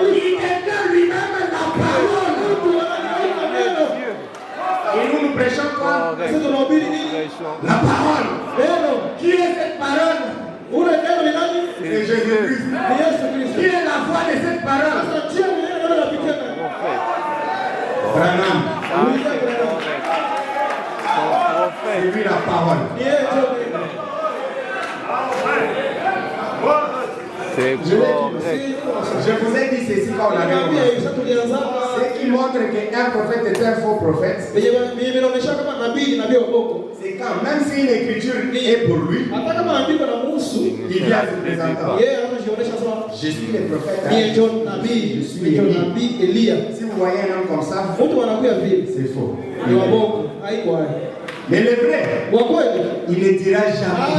Il devient lui-même la parole. Et nous prêchons quoi? La parole. Qui est cette parole? C'est Jésus-Christ. Qui est la voix de cette parole? Branham. C'est lui la parole. C'est correct. Je vous ai dit ceci quand on avait commencé. Ce qui montre qu'un prophète est un faux prophète, c'est quand même si une écriture est pour lui, il vient se présentant. Je suis le prophète. Je suis Élie. Si vous voyez un homme comme ça, c'est faux. Mais le vrai, il ne dira jamais.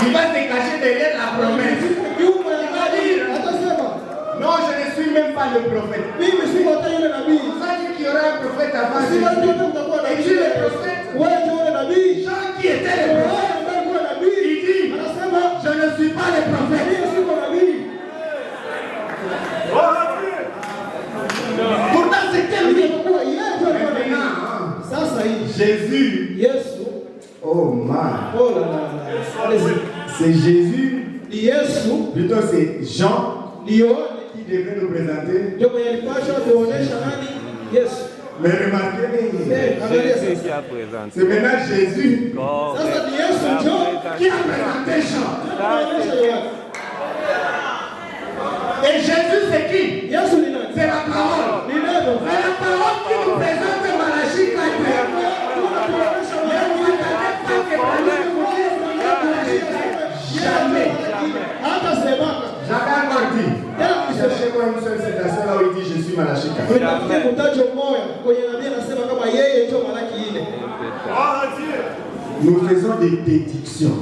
Il va se cacher derrière la promesse. Il va dire non, je ne suis même pas le prophète. Il va dire qu'il y aura un prophète avant. Et tu es le prophète. Jean qui était le prophète, il dit je ne suis pas le Jésus. Yesu. Oh man. Oh là là. Allez-y. C'est Jésus. Yesu. Plutôt c'est Jean. Yohane. Qui devrait nous présenter. Ndio mwenye alipasha kuonesha nani? Yesu. Mais remarquez bien. C'est maintenant Jésus. Ça c'est Yesu qui a présenté Jean. Et Jésus c'est qui? C'est la parole. C'est la parole qui nous présente Malachie 4. Jamais. Jamais encore dit. Cherchez-moi une seule citation là où il dit je suis Malachie 4. Nous faisons des déductions.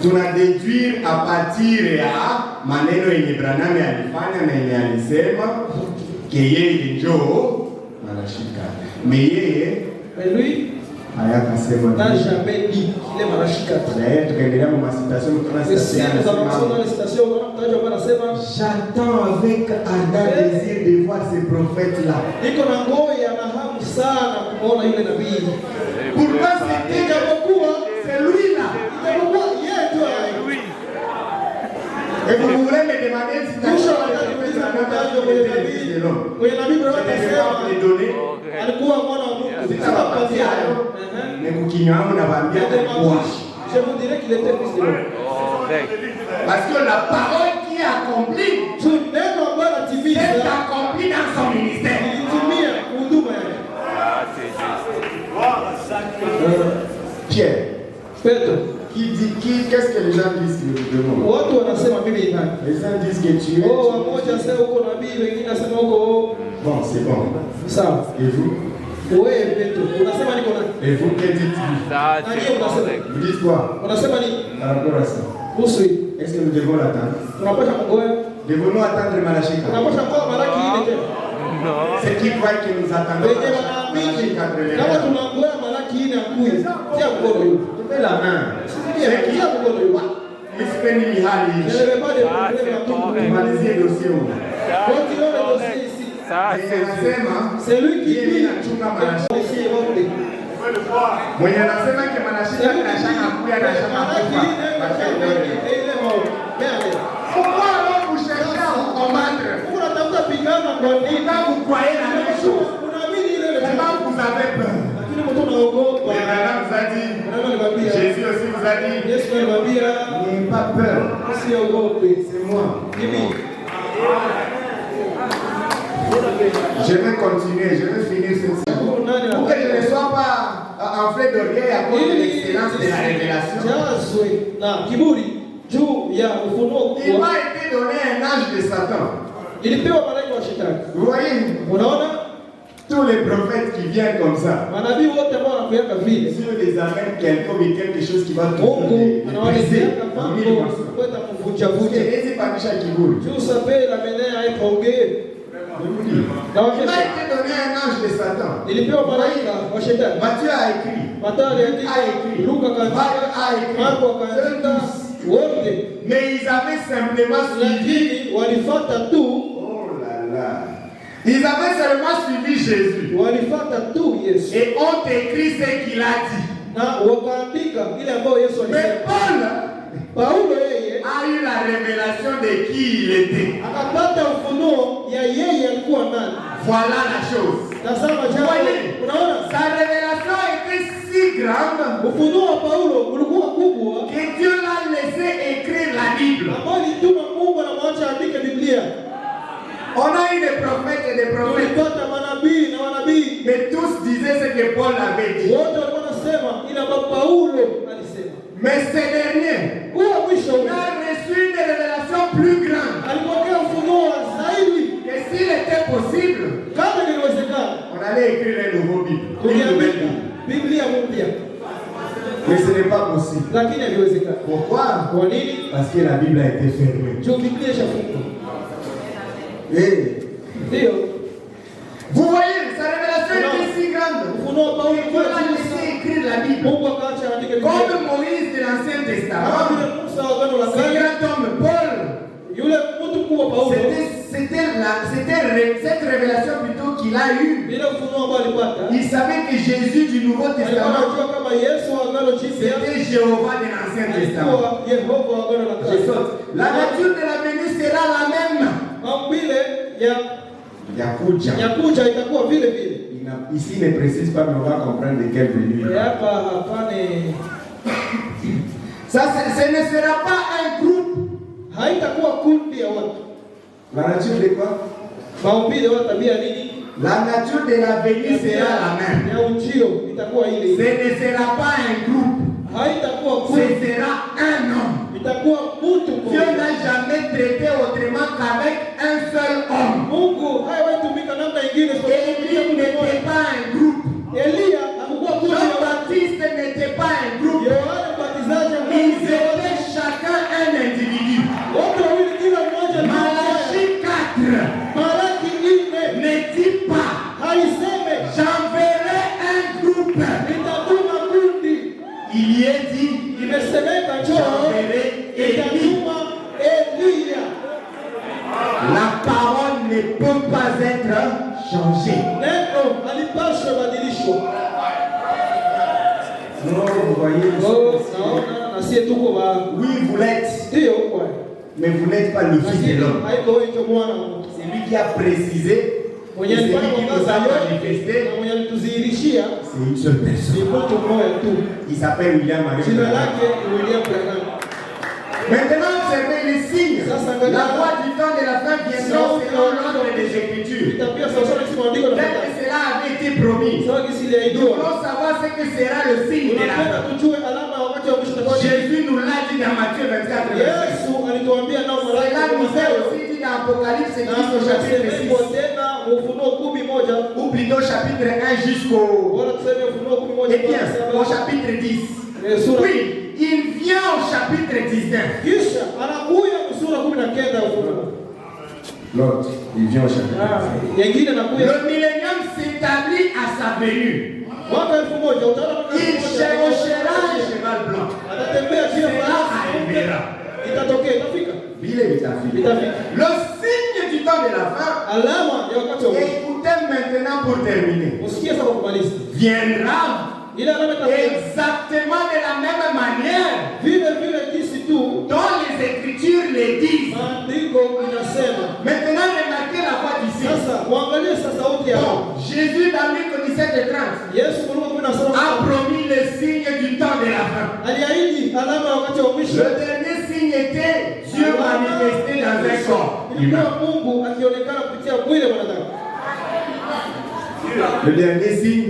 Tunadedwire a partir ya maneno yenye Branham alifanya na yenye alisema ke yeye ndio Malashika. Mais lui hayakasema n'a jamais dit qu'il est Malachie 4. Na yeye tukaendelea kwa citation j'attends avec ardent désir de voir ces prophètes là. Niko na ngoja na hamu sana kuona yule nabii. Pourquoi c'était c'est lui là. Et vous voulez me demander si tu as je vous dirais qu'il était fils de l'homme. Parce que la parole qui est accomplie est accomplie dans son ministère. Pierre. Qu'est-ce que les gens disent que nous devons? Les gens disent que tu es. Bon, c'est bon. Ça. Et vous? Et vous, qu'est-ce que dites-vous? Vous dites quoi? Par rapport à ça. Est-ce que nous devons l'attendre? Devons-nous attendre Malachie 4? C'est qui croit que nous attendons Malachie 4? Levez la main. C'est qui? C'est lui qui dit mwenye anasema ke Malashika anashaka kuya na shaka kufa. Pourquoi alors vous cherchez à vous combattre? Vous croyez la même chose. Comment vous avez peur? Abraham vous a dit, Jésus aussi vous a dit, n'ayez pas peur. C'est moi. Je vais continuer, je vais finir ceci. Pour que je ne sois pas enflé d'orgueil à cause de l'excellence de la révélation. Il m'a été donné un ange de Satan. Vous voyez, tous les prophètes qui viennent comme ça, si on les amène quelqu'un mais quelque chose qui va tout briser, il m'a été donné un ange de Satan. Matthieu a écrit, Luc a écrit, mais ils avaient simplement suivi. Oh là là. Ils avaient seulement suivi Jésus. Et ont écrit ce qu'il a dit. Mais Paul a eu la révélation de qui il était. Voilà la chose. Vous voyez, sa révélation était si grande que Dieu l'a laissé écrire la Bible. On a eu des prophètes et des prophètes. Mais tous disaient ce que Paul avait dit. Mais ces derniers ont reçu une révélation plus grande. Et s'il était possible, on allait écrire un nouveau Bible. Une nouvelle Bible. Mais ce n'est pas possible. Pourquoi? Parce que la Bible a été fermée. Et vous voyez, sa révélation était si grande. Il a laissé écrire la Bible. Comme Moïse de l'Ancien Testament, ce grand homme, Paul, c'était cette révélation plutôt qu'il a eue. Il savait que Jésus du Nouveau Testament, c'était Jéhovah de l'Ancien Testament. Je saute. La nature de la venue sera la même. Ici, il ne précise pas, mais on va comprendre de quelle venue. Ça, ce ne sera pas un groupe. La nature de quoi? La nature de la venue sera la même. Ce ne sera pas un groupe. Ce sera un homme. Dieu n'a jamais traité autrement qu'avec un seul homme. Élie n'était pas un groupe. Jean-Baptiste n'était pas un groupe. Ils étaient chacun un individu. Malachie 4 ne dit pas j'enverrai un groupe. Il y est dit j'enverrai Élie. La parole ne peut pas être changée. Non, vous voyez. Oui, vous l'êtes. Mais vous n'êtes pas le Fils de l'homme. C'est lui qui a précisé. C'est lui qui nous a manifesté. C'est une seule personne. Il s'appelle William Marion. Maintenant, observez les signes. La voix du temps de la fin viendra selon l'ordre des Écritures. Tel que cela avait été promis. Nous voulons savoir ce que sera le signe de la fin. Jésus nous l'a dit dans Matthieu 24, verset 6. Cela nous est aussi dit dans Apocalypse 10 au chapitre 6. Ou plutôt chapitre 1 jusqu'au... Eh bien, au chapitre 10. Oui, il vient au chapitre 19. L'autre, il vient au chapitre 19. Le millénium s'établit à sa venue. Il chevauchera un cheval blanc. Cela arrivera. Le signe du temps de la fin, écoutez maintenant pour terminer, viendra exactement de la même manière dont les Écritures les disent. Maintenant, remarquez la voix du ciel. Bon, Jésus dans Luc 17:30 a promis le signe du temps de la fin. Le dernier signe était Dieu manifesté dans un corps humain. Le dernier signe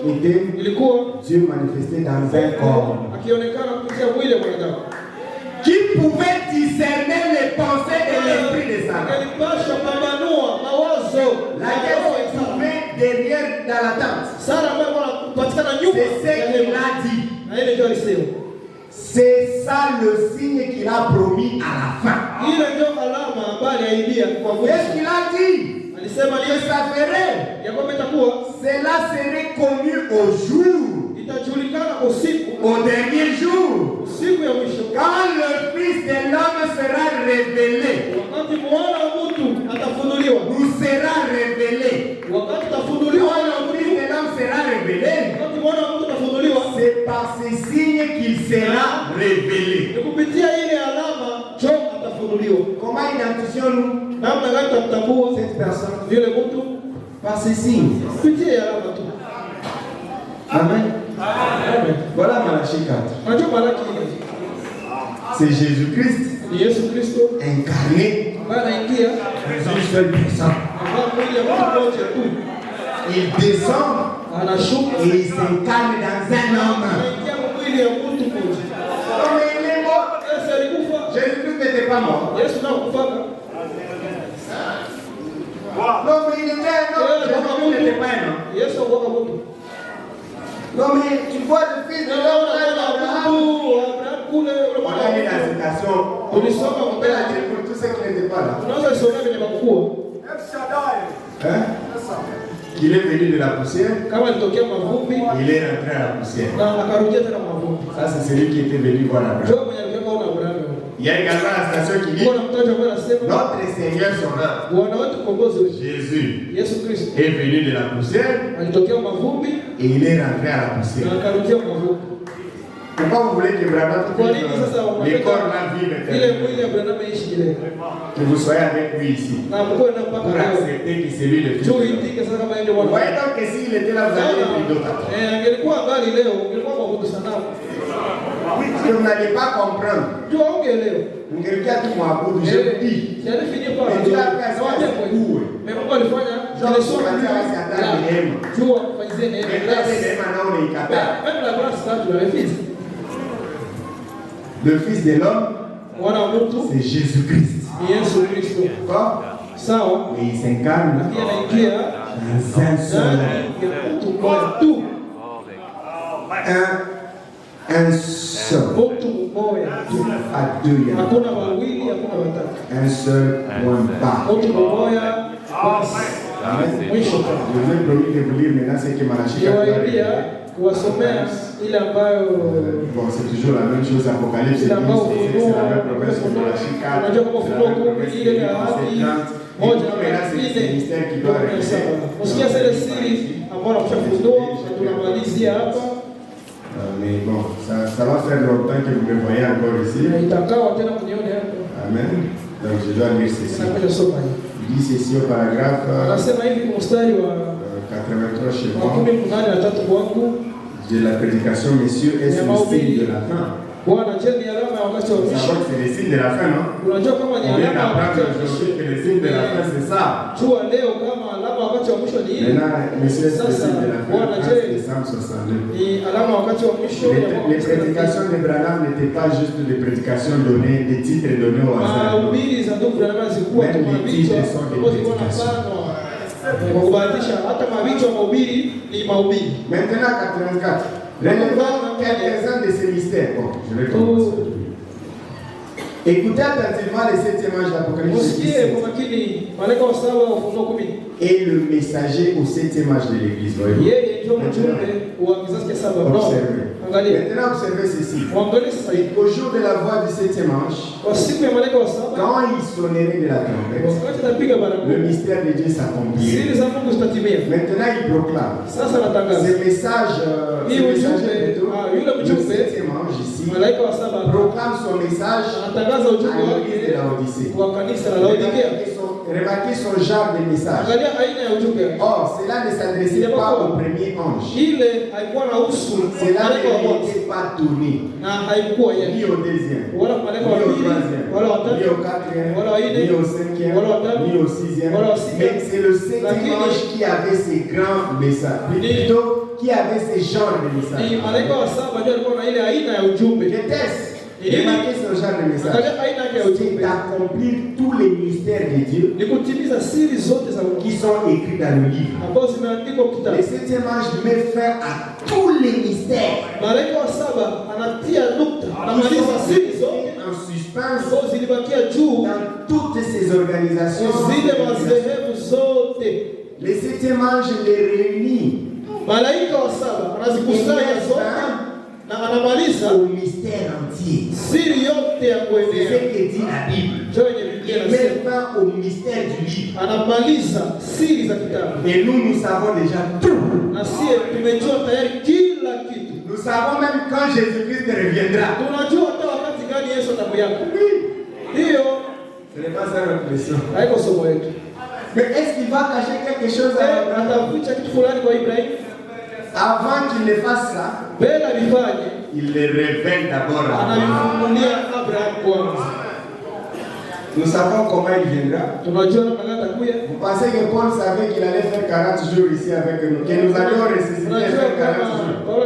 était Dieu manifesté dans un corps. Qui pouvait discerner les pensées de l'esprit de Sarah. Laquelle se trouvait derrière dans la tente. C'est ce qu'il a dit. C'est ça le signe qu'il a promis à la fin. Qu'est-ce qu'il a dit? Ça ferait. Cela serait connu au jour. Au dernier jour. Quand le Fils de l'homme sera révélé. Nous sera révélé. Quand le Fils de l'homme sera révélé, c'est par ces signes qu'il sera révélé. Comment identifions-nous cette personne? Par ces signes. Amen. Voilà Malachie 4. C'est Jésus-Christ incarné dans une seule personne. Il descend et il s'incarne dans un homme. Mais il est mort. Jésus-Christ n'était pas mort. Non, mais il était un homme. Jésus n'était pas un homme. Non, mais tu vois le Fils de l'homme. On a mis la citation. On peut la dire pour tous ceux qui n'étaient pas là. Hein? Il est venu de la poussière. Il est rentré à la poussière. Ça, c'est celui qui était venu voir Abraham. Il y a également la station qui dit notre Seigneur Sauveur, Jésus, est venu de la poussière et il est rentré à la poussière. Pourquoi vous voulez que Branham les corps là vivent que vous soyez avec lui ici pour accepter que c'est lui le Fils? Vous voyez donc que s'il était là, vous allez être d'autres. Si vous n'allez pas comprendre, vous n'allez pas tout m'aboudir, je vous dis. Mais Dieu a fait ça, c'est court. Mais pourquoi le faire? Genre, on va dire à Satan, il aime. Maintenant, on est capable. Le Fils de l'homme, c'est Jésus-Christ. D'accord? Et il s'incarne dans un seul homme. Un seul. À deux, il y a un seul point bas. Je vous ai promis de vous lire maintenant ce que Malachi a dit. Bon, c'est toujours la même chose, Apocalypse, c'est la même promesse que Malachi 4, c'est la même promesse que Malachi 30. Et maintenant, c'est le mystère qui doit rester. Mais bon, ça va faire longtemps que vous me voyez encore ici. Amen. Donc je dois lire ceci. Il dit ceci au paragraphe 83 chez moi. De la prédication, messieurs, est-ce le signe de la fin? C'est le signe de la fin, non? On vient d'apprendre aujourd'hui que le signe de la fin, c'est ça. Maintenant, messieurs, c'est le signe de la fin. 13 décembre 62. Les prédications de Branham n'étaient pas juste des prédications données, des titres donnés au hasard. Même les titres sont des prédications. Maintenant, 84. Relevons quelques-uns de ces mystères. Bon, je vais commencer. Écoutez attentivement les 7e ange d'Apocalypse. Et le messager au 7e âge de l'église. Observez. Maintenant, observez ceci. Au jour de la voix du 7e ange, quand il sonnerait de la trompette, le mystère de Dieu s'accomplirait. Maintenant, il proclame. Ce message, le 7e ange ici, proclame son message à l'église de la Odyssée. Remarquez son genre de message. Or, cela ne s'adressait pas au premier ange. Cela n'était pas tourné. Ni au deuxième, ni au troisième, ni au quatrième, ni au cinquième, ni au sixième. Mais c'est le 7e ange qui avait ces grands messages. Plutôt, qui avait ces genres de messages. Qu'était-ce? Remarquez ce genre de message. C'est d'accomplir tous les mystères de Dieu qui sont écrits dans le livre. Le 7e ange met fin à tous les mystères en suspens dans toutes ces organisations. Le 7e ange les réunit au mystère entier. C'est ce que dit la Bible. Il met fin au mystère du livre. Et nous savons déjà tout. Nous savons même quand Jésus-Christ reviendra. Ce n'est pas ça notre question. Mais est-ce qu'il va cacher quelque chose à Abraham? Avant qu'il ne fasse ça, il le révèle d'abord à Abraham. Nous savons comment il viendra. Vous pensez que Paul savait qu'il allait faire 40 jours ici avec nous, que nous allions ressusciter et faire 40 jours? Paul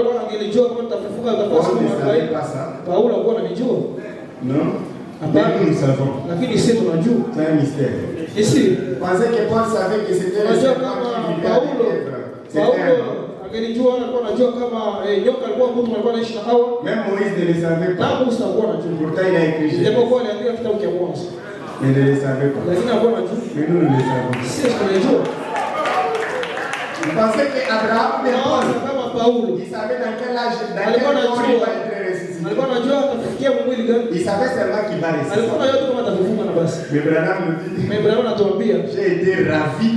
ne savait pas ça. Non? Mais nous savons. C'est un mystère. Vous pensez que Paul savait que c'était le serpent qui vivait avec Ève? C'était un homme. Même Moïse ne le savait pas. Pourtant il a écrit Jésus. Il ne le savait pas. Mais nous le savons. Vous pensez qu'Abraham n'est pas? Il savait dans quel âge, dans quel temps il va être ressuscité. Alikuwa anajua atafikia mwili gani? Il savait seulement qu'il va Alikuwa ressusciter. anajua kama atafufuka na basi. Mais Branham nous dit, Mais Branham anatuambia, j'ai été ravi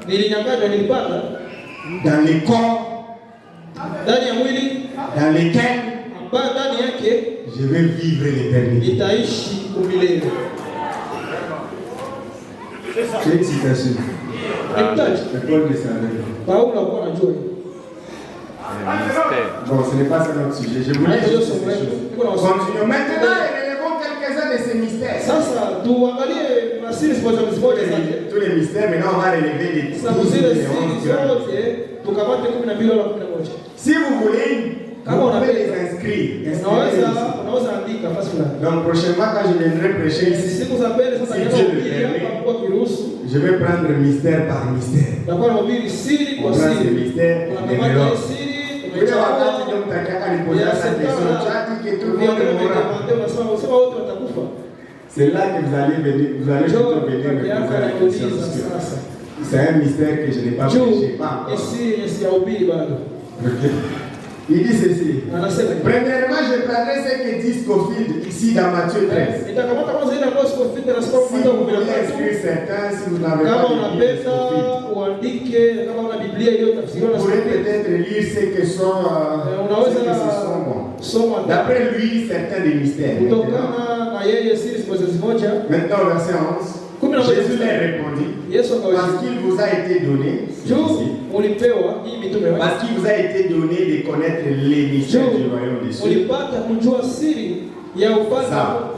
nilinyang'anywa, nilipata dans les corps ndani ya mwili dans lesquels ambayo ndani yake je vais vivre l'éternité. nitaishi umilele. J'ai une citation. Nikutaje? Le Paul de Saint-Denis. Paulo alikuwa anajua hiyo. Bon, ce n'est pas ça notre sujet. Je voulais juste ces choses. Continuons. Maintenant, relevons quelques-uns de ces mystères. Sasa tuangalie masiri zimoja zake. Tous les mystères, maintenant on va relever les 10 Sababu zile et les 11 siri zote tukamate 12 wala 11. Si vous voulez, Kama vous pouvez unapenda, les inscrire. unaweza andika basi fulani. Donc prochainement, quand je viendrai prêcher ici, Siku za mbele sasa Si ndio Dieu le kuhubiri permet. hapa kwa kiruhusu. je vais prendre mystère par mystère. Takuwa nahubiri siri On kwa prend ces siri. mystères, Tunakamata développe. ile siri, Ule wakati tunaichukua. ndio mtaka alipoza sa question, tu as dit que tout le monde mourra. Unasema wote watakufa. C'est là que vous allez venir, vous allez plutôt venir me poser la question. parce que C'est un mystère que je n'ai pas prêché. Pas encore. Siyahubiri bado. Ok. Il dit ceci. Anasema Premièrement, je prendrai ce que dit Scofield ici dans Matthieu 13. nitakamata kwanza ile ambayo Scofield anasema Si kwa vous voulez 13. inscrire certains, si vous n'avez Kama pas de Bible, unapenda Scofield, uandike, kama una Biblia iliyotafsiriwa vous na pourrez Scofield, peut-être lire ce que sont, unaweza bons. soma D'après lui, certains des mystères. kutokana na yeye siri zimoja. Maintenant, au verset 11, Jésus leur répondit, Yesu parce akawajibu, qu'il vous a été donné, juu ulipewa hii mitume wake, parce qu'il vous a été donné de connaître les mystères du royaume des cieux. ulipata kujua siri ya ufalme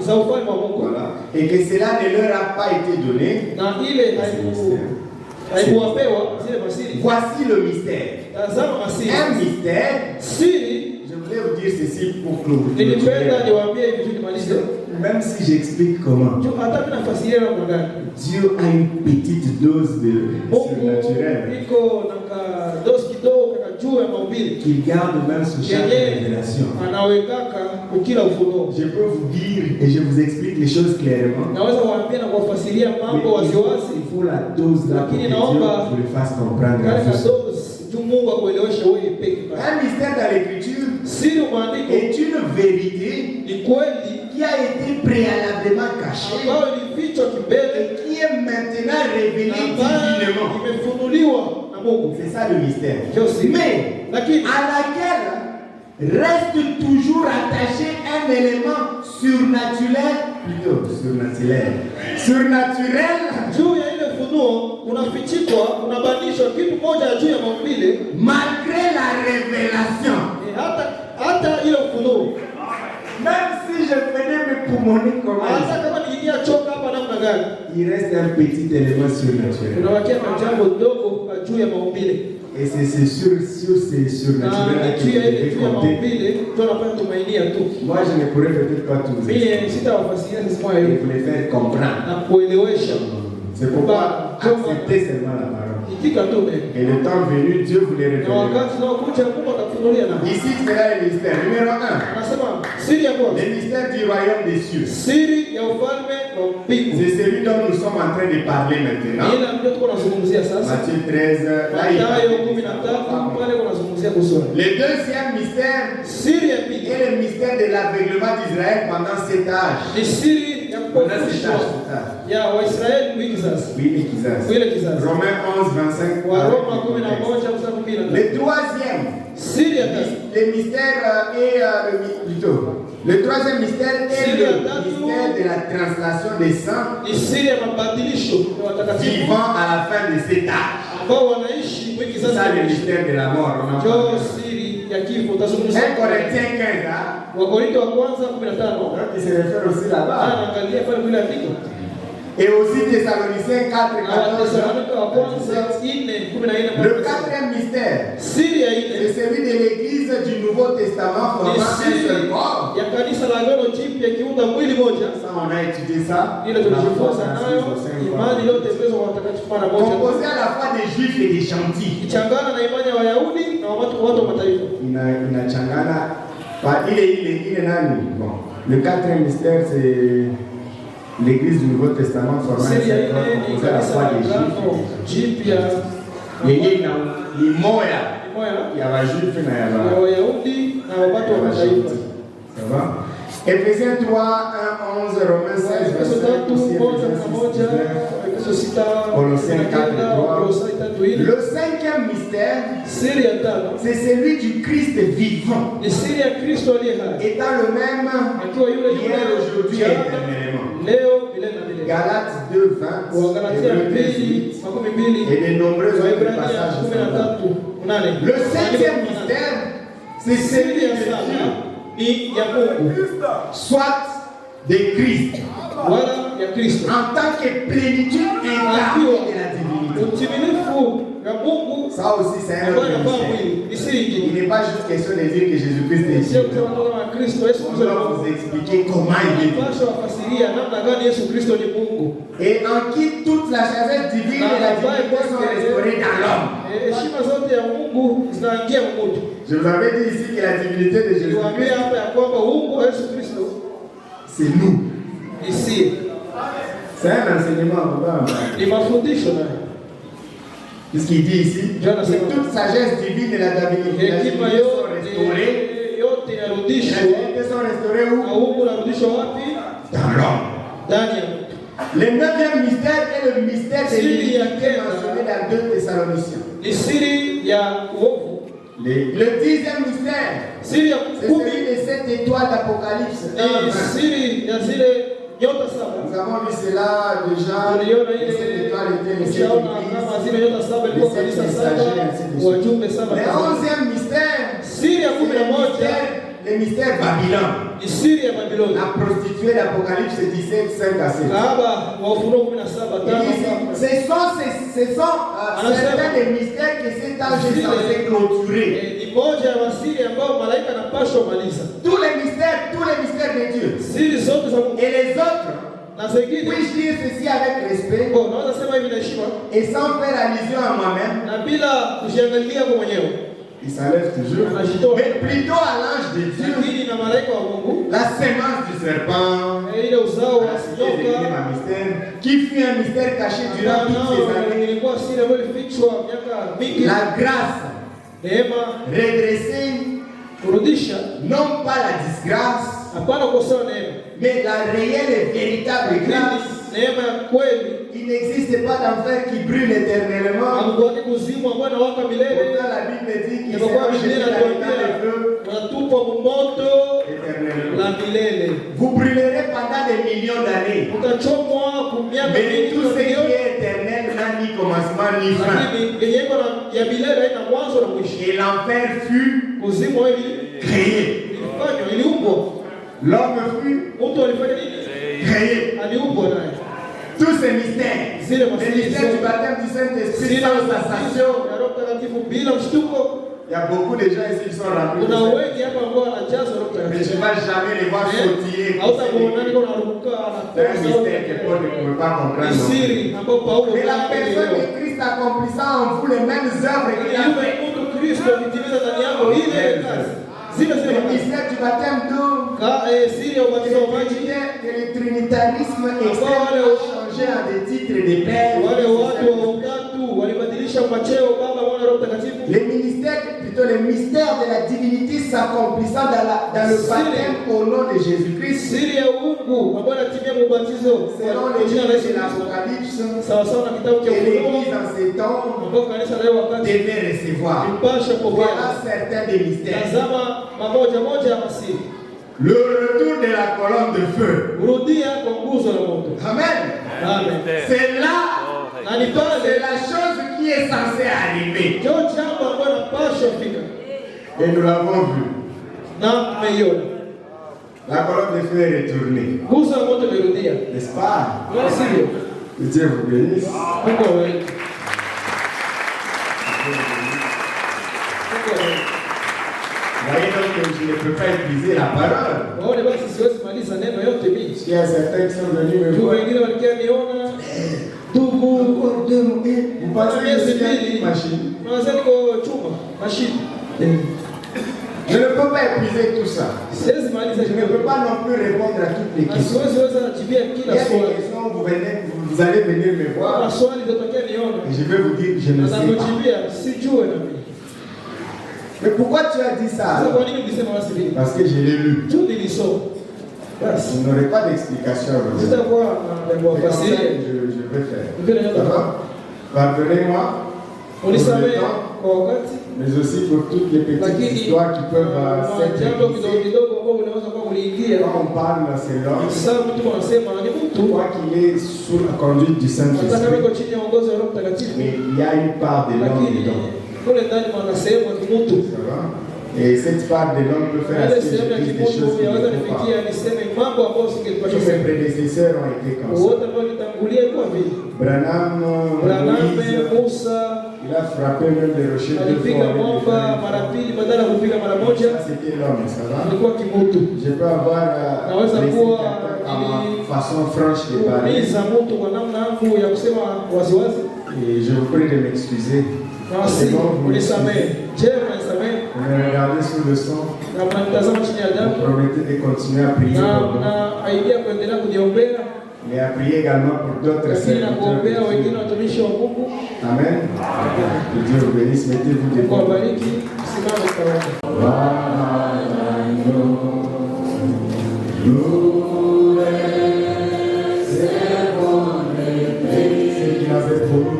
za ufalme wa Mungu. Voilà. Et que cela ne leur a pas été donné. Na ile haikuwapewa zile masiri. Voici le mystère. Tazama masiri. Un mystère. Siri, Je voulais vous dire ceci pour clore. nilipenda niwaambie hivi tu nimalize. Même si j'explique comment, Hata mimi nafasiria namna gani. Dieu a une petite dose de surnaturel Mungu iko na kadosi kidogo juu ya mahubiri. qu'il garde même sous chaque révélation. Anawekaka ukila ufunuo. Je peux vous dire et je vous explique les choses clairement. Naweza kuambia na kuwafasiria Mais mambo waziwazi. il faut la dose là pour que Lakini Dieu naomba vous le fasse comprendre. kale kadosi juu Mungu akueleweshe wewe peke yako. Un mystère dans l'écriture Siri maandiko est une vérité ni kweli qui a été préalablement cachée ambayo ilifichwa kimbele et qui est maintenant révélée ambayo divinement. imefunuliwa na Mungu. C'est ça le mystère. Josi. Mais Lakini à laquelle reste toujours attaché un élément surnaturel, plutôt surnaturel, juu ya ile funuo unafichikwa, unabanishwa kitu moja juu ya maumbile, malgré la révélation. hata ile funuo, Même si je venais me poumoner comme hata ça, kama niingia choka hapa namna gani, il reste un petit élément surnaturel. unawakia na jambo dogo juu ya maumbile, Et c'est sur ces surnaturels na que juu je ya ile vais juu ya compter. maumbile ndio napata tumainia tu. Moi, je ne pourrais peut-être pas tout vous expliquer. Mimi sitawafasiria sisi moyo Il faut les faire comprendre. na kuelewesha. C'est pourquoi acceptez seulement la parole. Itika tu mimi. Et le temps venu, Dieu vous les Na révélera. wakati nao kuja Mungu atakufunulia na. Ici, c'est là le mystère. Numéro 1. Anasema siri ya kwanza, Le mystère du royaume des cieux. siri ya ufalme wa mbingu. C'est celui dont nous sommes en train de parler maintenant. Ile ambayo tuko tunazungumzia sasa. Matthieu 13. Là, il Mathayo parle. 13 pale kunazungumzia kuhusu. Le deuxième mystère Siri ya pili est le mystère de l'aveuglement d'Israël pendant 7 âges. ni siri ya Pendant 7 kufufushwa âges. ya Waisraeli wiki sasa. Oui, mais qui ça? Ile kizazi. Romains 11, 25. Wa Roma 11:12. Le troisième, Siri ya tatu le mystère plutôt. Le troisième mystère est le mystère de la translation des saints ni siri ya mabadilisho ya watakatifu vivant à la fin de cet âge. ambao wanaishi wiki C'est ça sasa. le mystère de la mort. On en Ndio parle. siri ya kifo. Utazungumzia 1 Corinthiens 15, hein? Wakorintho wa kwanza 15. Donc il se réfère aussi là-bas. Anaangalia pale kule andiko. Et aussi Thessaloniciens 4, Na 14. Wathesalonike wa kwanza 4:14. Le quatrième mystère, Siri ya c'est ile celui de l'Église du Nouveau Testament ni formant un siri seul corps. ya kanisa la Agano Jipya kiunda mwili moja. Ça, on a étudié ça. Ile tulijifunza nayo imani iliyotembezwa kwa watakatifu mara moja, Composé à la fois des Juifs et des gentils. ichangana na imani ya Wayahudi na watu wa mataifa. Inachangana par ile nani. Bon, le quatrième mystère c'est l'Église du Nouveau Testament formant un Siri ya seul corps ile ni composé à la kanisa fois la des Agano Juifs. Jipya Yenye ina limoya moja ya Wajuifu na ya ya Wayahudi na watu wa mataifa. Ça va? Ephésiens 3, 1, 11, Romains 16, verset 5, Colossiens 4, 3. Le cinquième mystère, c'est celui du Christ vivant, étant le même hier, aujourd'hui et éternellement. Galates 2, 20, Hébreux 18 et de nombreux autres passages. Le cinquième mystère, c'est celui de Dieu, soit de Christ, en tant que plénitude incarnée de la divinité. Ça aussi, c'est un autre mystère. Il n'est pas juste question de dire que Jésus-Christ est Dieu. On doit vous expliquer comment il est Dieu. Et en qui toute la sagesse divine et la divinité sont restaurées dans l'homme. Je vous avais dit ici que la divinité de Jésus-Christ, c'est nous. C'est un enseignement. Puisqu'il dit ici que toute sagesse divine et la divinité sont restaurées. Les divinités sont restaurées où? Dans l'homme. Le 9e mystère est le mystère de l'unité mentionné dans 2 Thessaloniciens. Le 10e mystère, c'est celui de 7 étoiles d'Apocalypse. Nous avons vu cela déjà. Les 7 étoiles étaient les 7 églises, les 7 messagers, ainsi de suite. Le 11e mystère, le mystère Babylone. La prostituée d'Apocalypse 17, 5 à 7. Ce sont certains des mystères que cet âge est censé clôturer. Tous les mystères de Dieu. Et les autres, puis-je dire ceci avec respect et sans faire allusion à moi-même? Il s'enlève toujours. Mais plutôt à l'ange de Dieu, la sémence du serpent, qui fut un mystère caché durant toutes ces années. La grâce redressée, non pas la disgrâce, mais la réelle et véritable grâce. Il n'existe pas d'enfer qui brûle éternellement. Pourtant, la Bible dit qu'il sera jeté dans le feu éternellement. Vous brûlerez pendant des millions d'années. Mais tout ce qui est éternel n'a ni commencement ni fin. Et l'enfer fut créé. L'homme fut créé. Tous ces mystères, le mystère du baptême du Saint-Esprit sans sensation. Il y a beaucoup de gens ici qui sont remplis. Mais je ne vais jamais les voir sautiller. C'est un mystère que Paul ne pouvait pas comprendre. Mais la personne de Christ accomplissant en vous les mêmes œuvres qu'il a fait. Le mystère du baptême d'eau, que le trinitarisme externe a changé en des titres et des pères. Le mystère de la divinité s'accomplissant dans le baptême au nom de Jésus-Christ. Selon les livres de l'Apocalypse, que l'Église en ces temps devait recevoir. Voilà certains des mystères. Le retour de la colonne de feu. Amen. C'est là, c'est la chose qui est censée arriver. Et nous l'avons vu. La colonne de feu est retournée. N'est-ce pas? Que Dieu vous bénisse. Voyez donc que je ne peux pas épuiser la parole. Il y a certains qui sont venus me voir. Vous pensez que c'est une machine? Je ne peux pas épuiser tout ça. Je ne peux pas non plus répondre à toutes les questions. Il y a des questions, vous allez venir me voir. Et je vais vous dire, je ne sais pas. Mais pourquoi tu as dit ça? Sasa kwa nini ulisema basi vile? Parce que je l'ai lu. Tu nilisoma. Basi. Vous n'aurez pas d'explication. Sitakuwa na kuwafasiria. Je vais faire. Vile Ça ndio. va? Pardonnez-moi. Unisamehe kwa wakati. Mais aussi pour toutes les petites histoires qui peuvent s'être jambo kidogo kidogo ambao unaweza kuwa uliingia. Quand on parle dans ces langues, Sasa mtu anasema ni mtu on voit qu'il est sous la conduite du Saint-Esprit. Mais il y a une part de langue dedans. Ça va? Et cette part de langue peut faire que je dise des choses qui ne faut pas. Tous mes prédécesseurs ont été comme ça. Branham, Moïse, il a frappé même les rochers de fois. Ça, c'était l'homme, ça va? Je peux avoir à ma façon franche de parler. Et je vous prie de m'excuser. C'est bon, vous me regardez sous le son. Vous promettez de continuer à prier pour moi. Mais à prier également pour d'autres serviteurs. Amen. Que Dieu vous bénisse. Mettez-vous debout. C'est qu'il avait promis.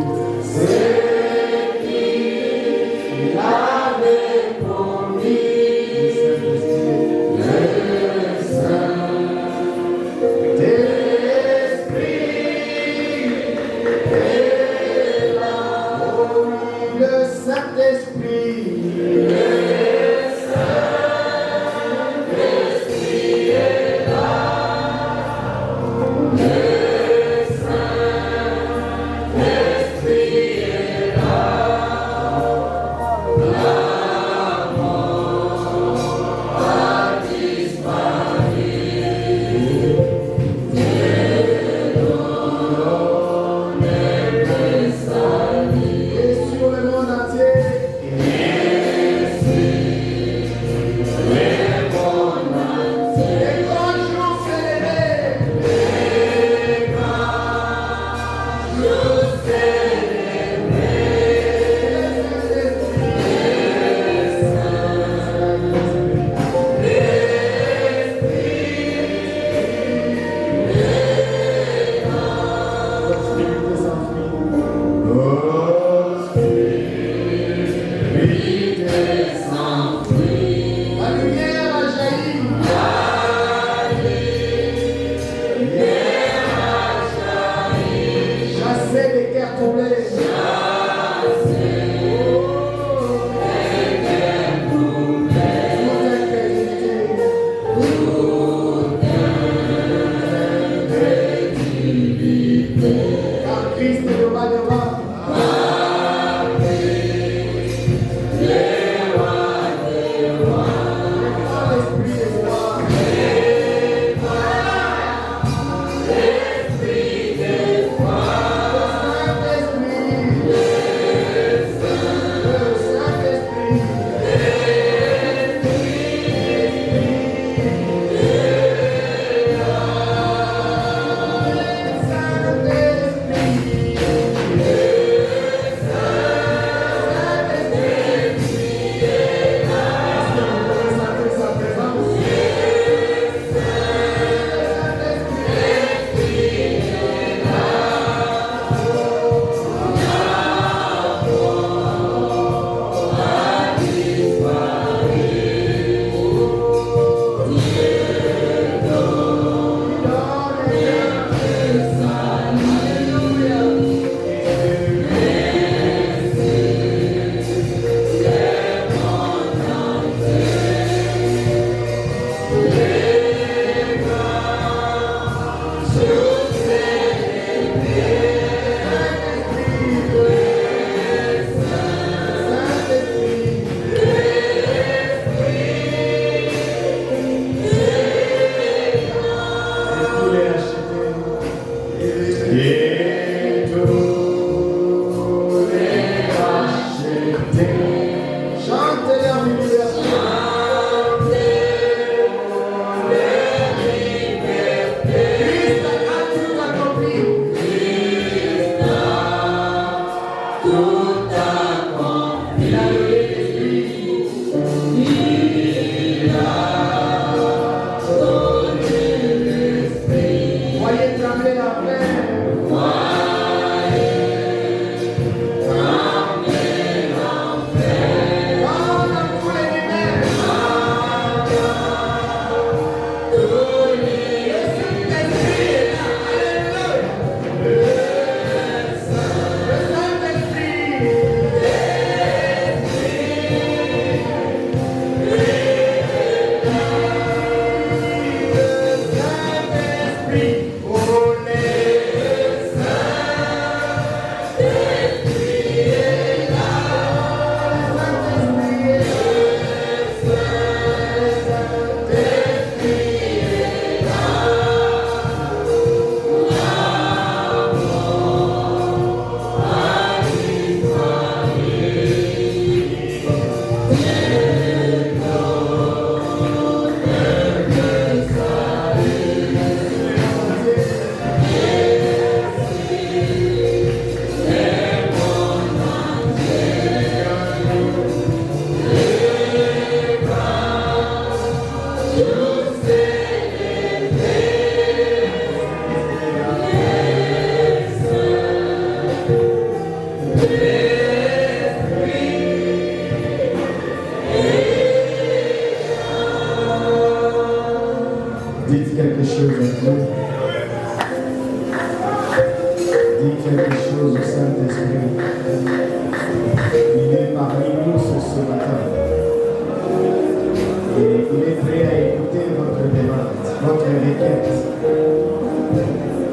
les quêtes.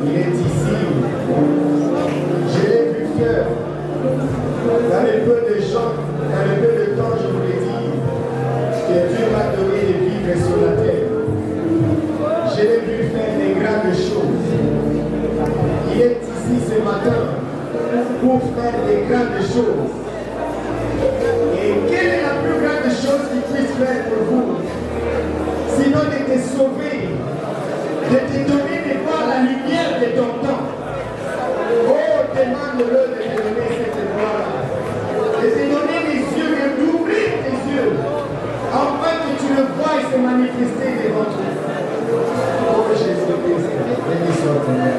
Il est ici. Je l'ai vu faire. Dans le peu de gens, dans le peu de temps, je vous l'ai dit, que Dieu m'a donné de vivre sur la terre. Je l'ai vu faire des grandes choses. Il est ici ce matin pour faire des grandes choses. Et quelle est la plus grande chose qu'il puisse faire pour vous? Sinon de te sauver, de te donner de voir la lumière de ton temps. Oh, demande-le de te donner cette gloire. De te donner les yeux, d'ouvrir tes yeux, afin que tu le vois se manifester devant toi. Oh Jésus-Christ, béni soit ton nom.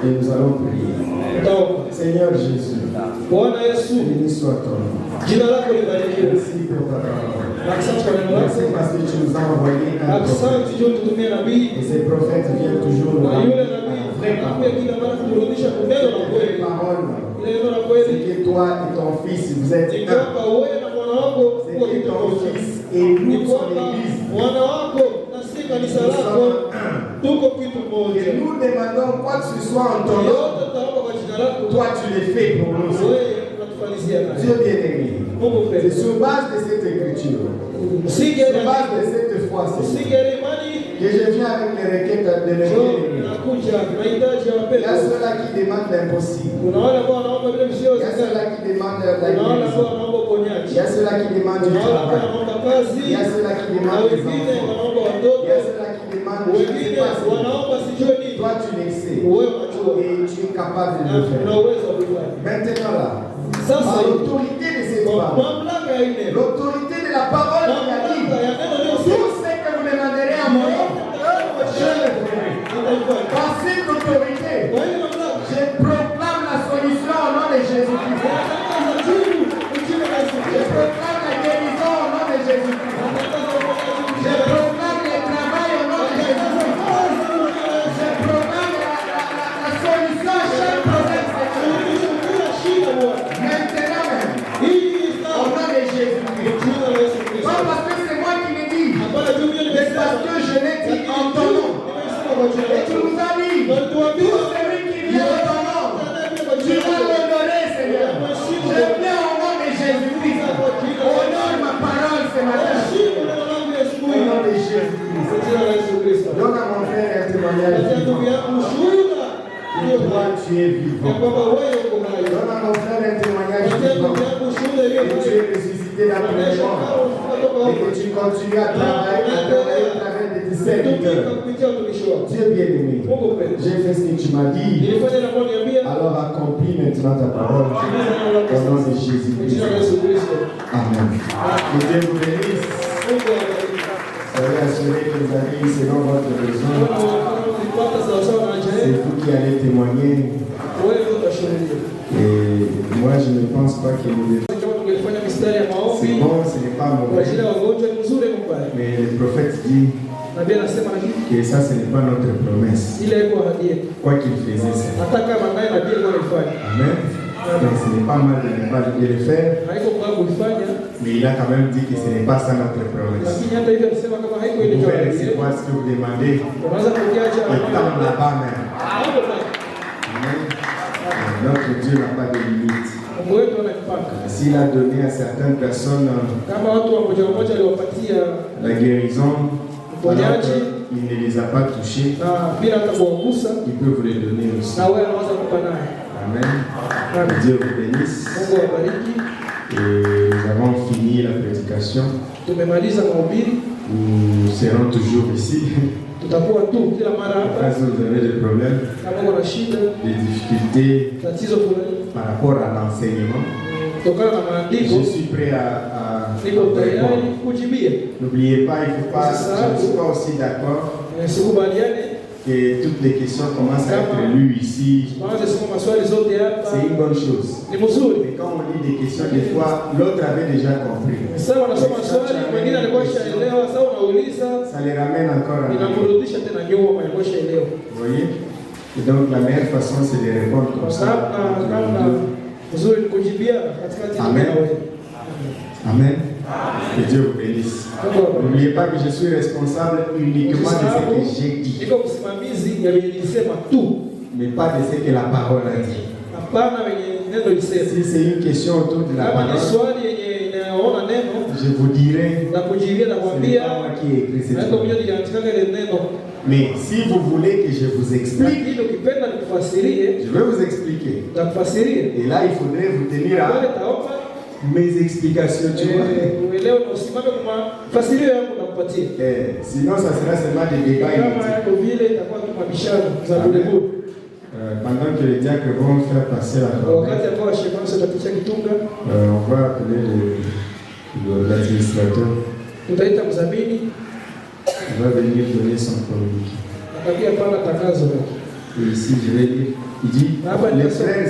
Et nous allons prier. Seigneur Jésus, béni soit ton nom. Merci pour ta parole. Merci parce que tu nous as envoyé un prophète. Et ces prophètes viennent toujours nous ramener la vraie parole. C'est que toi et ton fils, vous êtes un. C'est que ton fils et nous sommes l'église. Nous sommes un. Et nous demandons quoi que ce soit en ton nom. Toi, tu les fais pour nous. Dieu bien-aimé, c'est sur base de cette écriture, sur base de cette foi, que je viens avec les requêtes de mes bien-aimés. Il y a ceux-là qui demandent l'impossible. Il y a ceux-là qui demandent la guérison. Il y a ceux-là qui demandent du travail. Il y a ceux-là qui demandent des enfants. Il y a ceux-là qui demandent je ne sais pas si toi tu le sais. Et tu es capable de le faire. Maintenant là, par l'autorité de cette parole, l'autorité de la parole qui a dit, tout ce que vous demanderez à mon nom, je le ferai. Par cette autorité, je proclame la solution au nom de Jésus-Christ. Je proclame la guérison au nom de Jésus-Christ. Je proclame le travail au nom de Jésus-Christ. kwamba wewe uko hai. Donne à mon frère un témoignage Patia vivant. ndugu yangu shuhuda iliyo Que tu hai. es ressuscité d'après les Onyesha morts. kama ufufuka toka Et huko. que tu continues à travailler à travers de tes serviteurs. Tumika kupitia watumishi wako. Dieu bien-aimé, Mungu mpendwa. j'ai fait ce que tu m'as dit. Nilifanya na kwa niambia. Alors accomplis maintenant ta parole. Au nom de Kwa Jésus-Christ. jina la Yesu Kristo. Amen. Que Dieu vous bénisse. Mungu awabariki. Soyez assurés que vous avez selon votre besoin. Ulipata sawa sawa na haja C'est yenu. vous qui allez témoigner. Wewe utashuhudia. Et moi, je ne pense pas que nous devons. Kama tungelifanya mistari ya C'est maombi bon, ce n'est pas kwa ajili mauvais. ya wagonjwa ni mzuri mbaya. Mais le prophète dit Nabii anasema na kitu que ça, ce n'est pas notre promesse. ile iko ahadi yetu. Quoi qu'il faisait ça. Hata kama naye nabii alikuwa anafanya. Amen. Donc ce n'est pas mal de ne pas de le faire. Haiko kwa kulifanya, Mais il a quand même dit que ce n'est pas ça notre promesse. lakini hata hivyo alisema kama haiko ile Vous ndio pouvez ahadi yetu. recevoir ce que vous demandez. Unaweza kukiacha Et tendre là-bas même. hapo basi. Amen. Notre Dieu n'a pas de limite. Mungu wetu ana mipaka. S'il a donné à certaines personnes Kama watu wa moja aliwapatia la guérison, alors uponyaji qu'il ne les a pas touchés, na bila hata kuwagusa, il peut vous les donner aussi. na wewe unaweza kupa naye. Amen. Que Dieu vous bénisse. Mungu awabariki. Et nous avons fini la prédication. Tumemaliza mahubiri, Nous serons toujours ici. tutakuwa tu kila mara hapa. Si vous avez des problèmes, Kama uko na shida, des difficultés tatizo fulani par rapport à l'enseignement, kutokana na maandiko, je suis prêt à niko tayari répondre. kujibia. N'oubliez pas, il faut pas, je ne suis pas aussi d'accord Sikubaliane que toutes les questions commencent à être lues ici. maanze soma maswali zote hapa, C'est une bonne chose. ni mzuri. Mais quand on lit des questions, des fois, l'autre avait déjà compris. Sasa wanasoma swali, mwingine alikuwa shaelewa, sasa unauliza, Ça les ramène encore à la inamrudisha tena nyuma, alikuwa shaelewa. Vous voyez? Et donc la meilleure façon, c'est de répondre comme Kwa ça. sababu namna nzuri ni kujibia katikati ya Amen. wewe. Amen. Que Dieu vous bénisse. N'oubliez pas que je suis responsable uniquement de ce que j'ai dit, Niko msimamizi ya wenye nilisema tu, mais pas de ce que la parole a dit. hapana wenye neno lisema. Si c'est une question autour de la Kama ni parole, swali yenye inaona neno je vous dirai, na kujibia na ce n'est kuambia, pas moi qui ai écrit cette na parole. mwenyewe niliandika ile neno, Mais si vous voulez que je vous explique, lakini ukipenda nikufasirie, je vais vous expliquer. nitakufasiria. Et là, il faudrait vous tenir Pale à taomba mes explications, tu vois. uelewe na usimame kwa mafasirio yangu na kupatia. Sinon, ça sera seulement des débats Kama inutiles. yako vile itakuwa tu mabishano za bure bure. Pendant que les diacres vont faire passer la parole, Wakati ambao washemasi watapicha kitunga, on va appeler l'administrateur. tutaita mzamini Il va venir donner son communiqué. atakia pana tangazo. Et ici, je vais lire. Il dit, Ah, bah, les bien sûr. frères